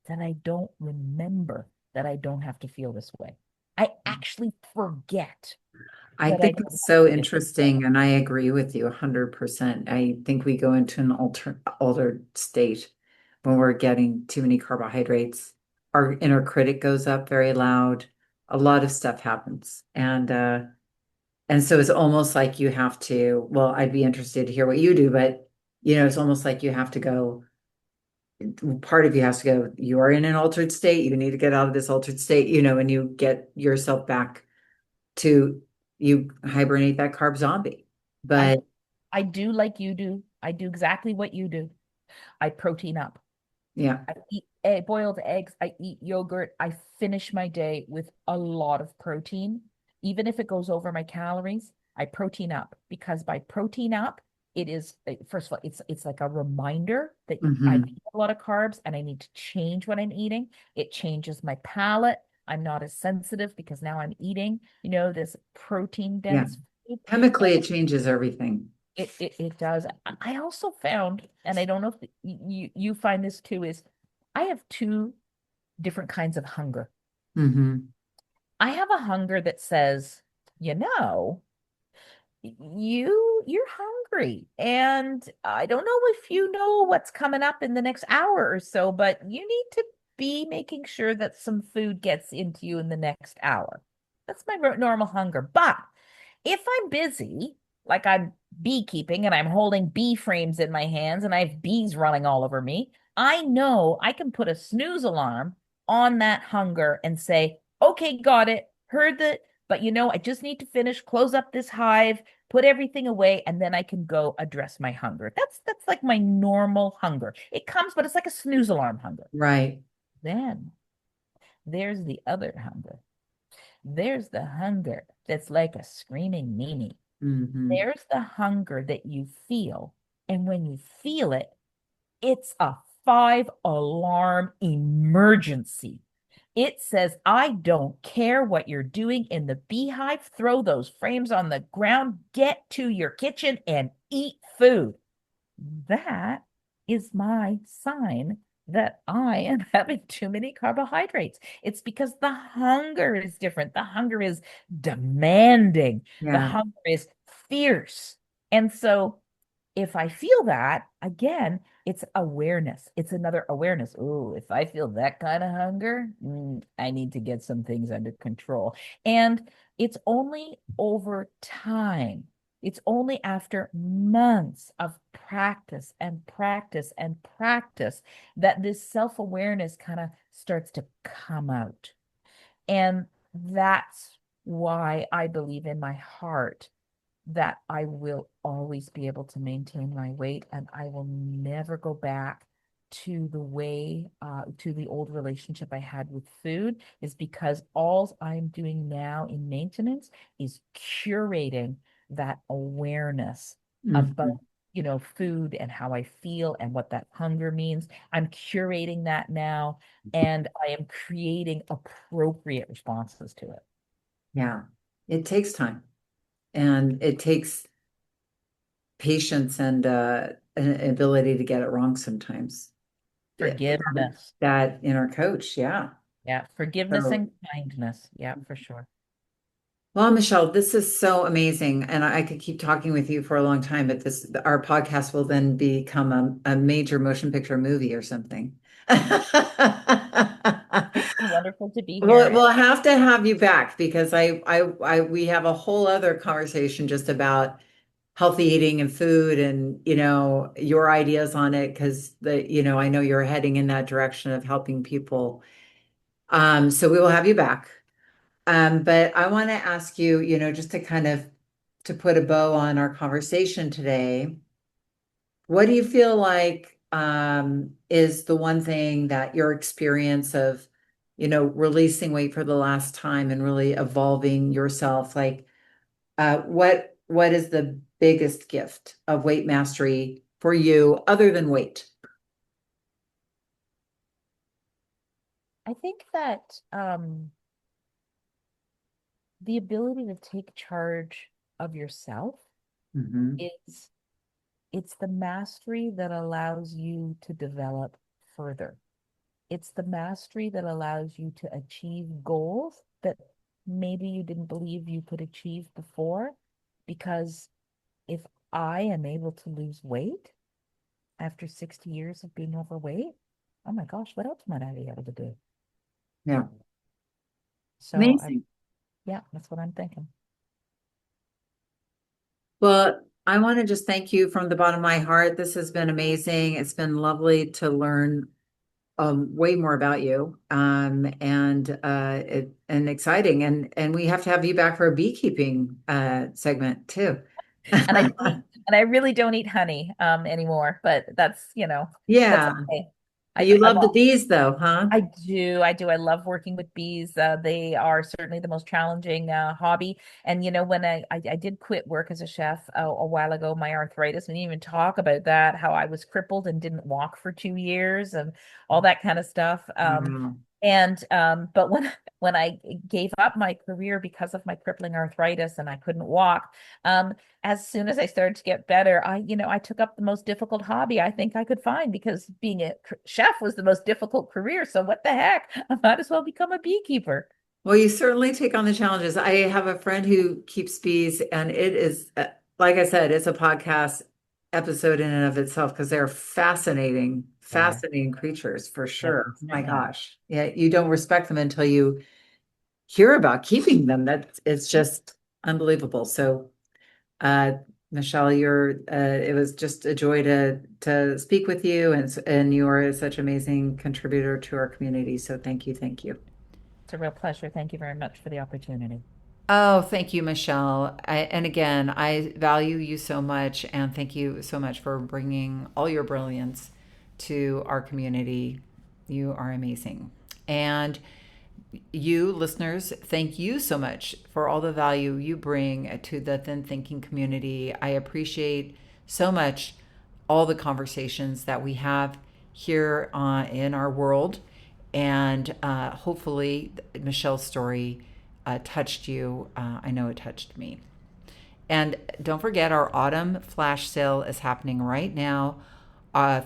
that I don't remember that I don't have to feel this way. I actually forget I that I think don't it's have so to feel this way. interesting, and I agree with you 100%. I think we go into an altered state when we're getting too many carbohydrates. Our inner critic goes up very loud. A lot of stuff happens. And so it's almost like you have to, well, I'd be interested to hear what you do, but it's almost like you have to go, part of you has to go, you are in an altered state, you need to get out of this altered state, and you get yourself back to you hibernate that carb zombie. I But I do like you do. I do exactly what you do. I protein up. yeah. I eat boiled eggs. I eat yogurt. I finish my day with a lot of protein. Even if it goes over my calories, I protein up because by protein up, it is first of all, it's like a reminder that I've Hmm. eaten a lot of carbs and I need to change what I'm eating. It changes my palate. I'm not as sensitive because now I'm eating, this protein Yeah. dense food. Chemically, it changes everything. It does. I also found, and I don't know if you find this too, is I have two different kinds of hunger. Hmm. I have a hunger that says, you know, you're hungry, and I don't know if you know what's coming up in the next hour or so, but you need to be making sure that some food gets into you in the next hour. That's my normal hunger. But if I'm busy, like I'm beekeeping and I'm holding bee frames in my hands and I have bees running all over me, I know I can put a snooze alarm on that hunger and say, okay, got it, heard that, but I just need to finish, close up this hive, put everything away, and then I can go address my hunger. That's like my normal hunger. It comes, but it's like a snooze alarm hunger. Right. Then there's the other hunger. There's the hunger that's like a screaming Mimi. Hmm. There's the hunger that you feel. And when you feel it, it's a 5 alarm emergency. It says, I don't care what you're doing in the beehive. Throw those frames on the ground, get to your kitchen and eat food. That is my sign that I am having too many carbohydrates. It's because the hunger is different. The hunger is demanding, the Yeah. hunger is fierce. And so if I feel that, again, it's awareness. It's another awareness. Oh, if I feel that kind of hunger, I need to get some things under control. And it's only over time. It's only after months of practice and practice and practice that this self-awareness kind of starts to come out. And that's why I believe in my heart that I will always be able to maintain my weight and I will never go back to the way, to the old relationship I had with food, is because all I'm doing now in maintenance is curating that awareness Hmm. about, food and how I feel and what that hunger means. I'm curating that now and I am creating appropriate responses to it. Yeah. It takes time, and it takes patience and an ability to get it wrong sometimes. Forgiveness. That inner coach. Yeah. Yeah, forgiveness So, and kindness. Yeah, for sure. well, Michelle, this is so amazing, and I could keep talking with you for a long time, but our podcast will then become a major motion picture movie or something. It's been wonderful to be here. We'll have to have you back because we have a whole other conversation just about healthy eating and food and, your ideas on it because I know you're heading in that direction of helping people. So we will have you back. But I want to ask you, just to kind of to put a bow on our conversation today, what do you feel like is the one thing that your experience of, releasing weight for the last time and really evolving yourself, like what is the biggest gift of weight mastery for you other than weight? I think that the ability to take charge of yourself Hmm. is it's the mastery that allows you to develop further. It's the mastery that allows you to achieve goals that maybe you didn't believe you could achieve before. Because if I am able to lose weight after 60 years of being overweight, oh my gosh, what else might I be able to do? Yeah. So Amazing. yeah, that's what I'm thinking. Well, I want to just thank you from the bottom of my heart. This has been amazing. It's been lovely to learn way more about you, and exciting. And we have to have you back for a beekeeping segment too. And I don't eat, and I really don't eat honey anymore, but that's Yeah. okay. You I love the love bees though, huh? I do. I do. I love working with bees. They are certainly the most challenging hobby. And when I did quit work as a chef a while ago, my arthritis, we didn't even talk about that, how I was crippled and didn't walk for 2 years and all that kind of stuff. Wow. But when I gave up my career because of my crippling arthritis and I couldn't walk, as soon as I started to get better, I took up the most difficult hobby I think I could find, because being a chef was the most difficult career. So what the heck? I might as well become a beekeeper. Well, you certainly take on the challenges. I have a friend who keeps bees, and it is, like I said, it's a podcast episode in and of itself because they're fascinating, Yeah, fascinating creatures for yeah, sure. My yeah. gosh. Yeah, you don't respect them until you hear about keeping them. That it's just unbelievable. So, uh, Michelle, it was just a joy to speak with you, and you are such an amazing contributor to our community. So thank you, thank you. It's a real pleasure. Thank you very much for the opportunity. Oh, thank you, Michelle. And again, I value you so much, and thank you so much for bringing all your brilliance to our community. You are amazing. And you, listeners, thank you so much for all the value you bring to the Thin Thinking community. I appreciate so much all the conversations that we have here in our world. And hopefully, Michelle's story touched you. I know it touched me. And don't forget, our autumn flash sale is happening right now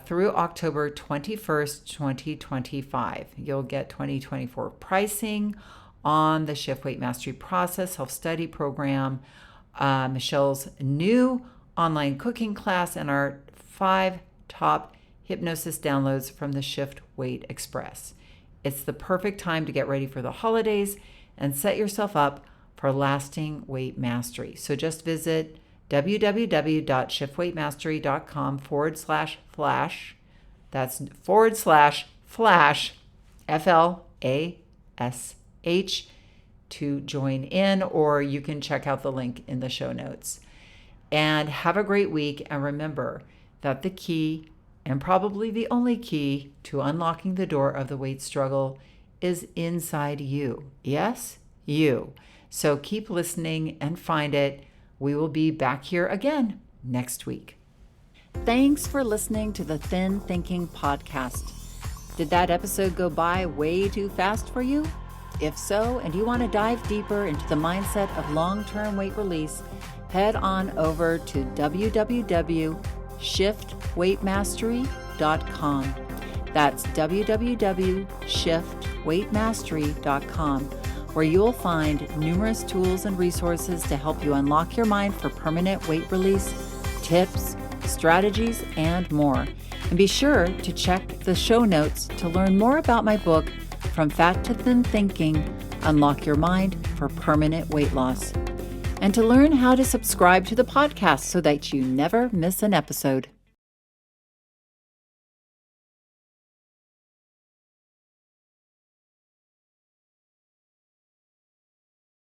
through October 21st, 2025. You'll get 2024 pricing on the Shift Weight Mastery Process self study program, Michelle's new online cooking class, and our 5 top hypnosis downloads from the Shift Weight Express. It's the perfect time to get ready for the holidays and set yourself up for lasting weight mastery. So just visit www.shiftweightmastery.com/flash. That's /flash, FLASH, to join in, or you can check out the link in the show notes. And have a great week. And remember that the key, and probably the only key, to unlocking the door of the weight struggle is inside you. Yes, you. So keep listening and find it. We will be back here again next week. Thanks for listening to the Thin Thinking Podcast. Did that episode go by way too fast for you? If so, and you want to dive deeper into the mindset of long-term weight release, head on over to www.shiftweightmastery.com. That's www.shiftweightmastery.com, where you'll find numerous tools and resources to help you unlock your mind for permanent weight release, tips, strategies, and more. And be sure to check the show notes to learn more about my book, From Fat to Thin Thinking, Unlock Your Mind for Permanent Weight Loss, and to learn how to subscribe to the podcast so that you never miss an episode.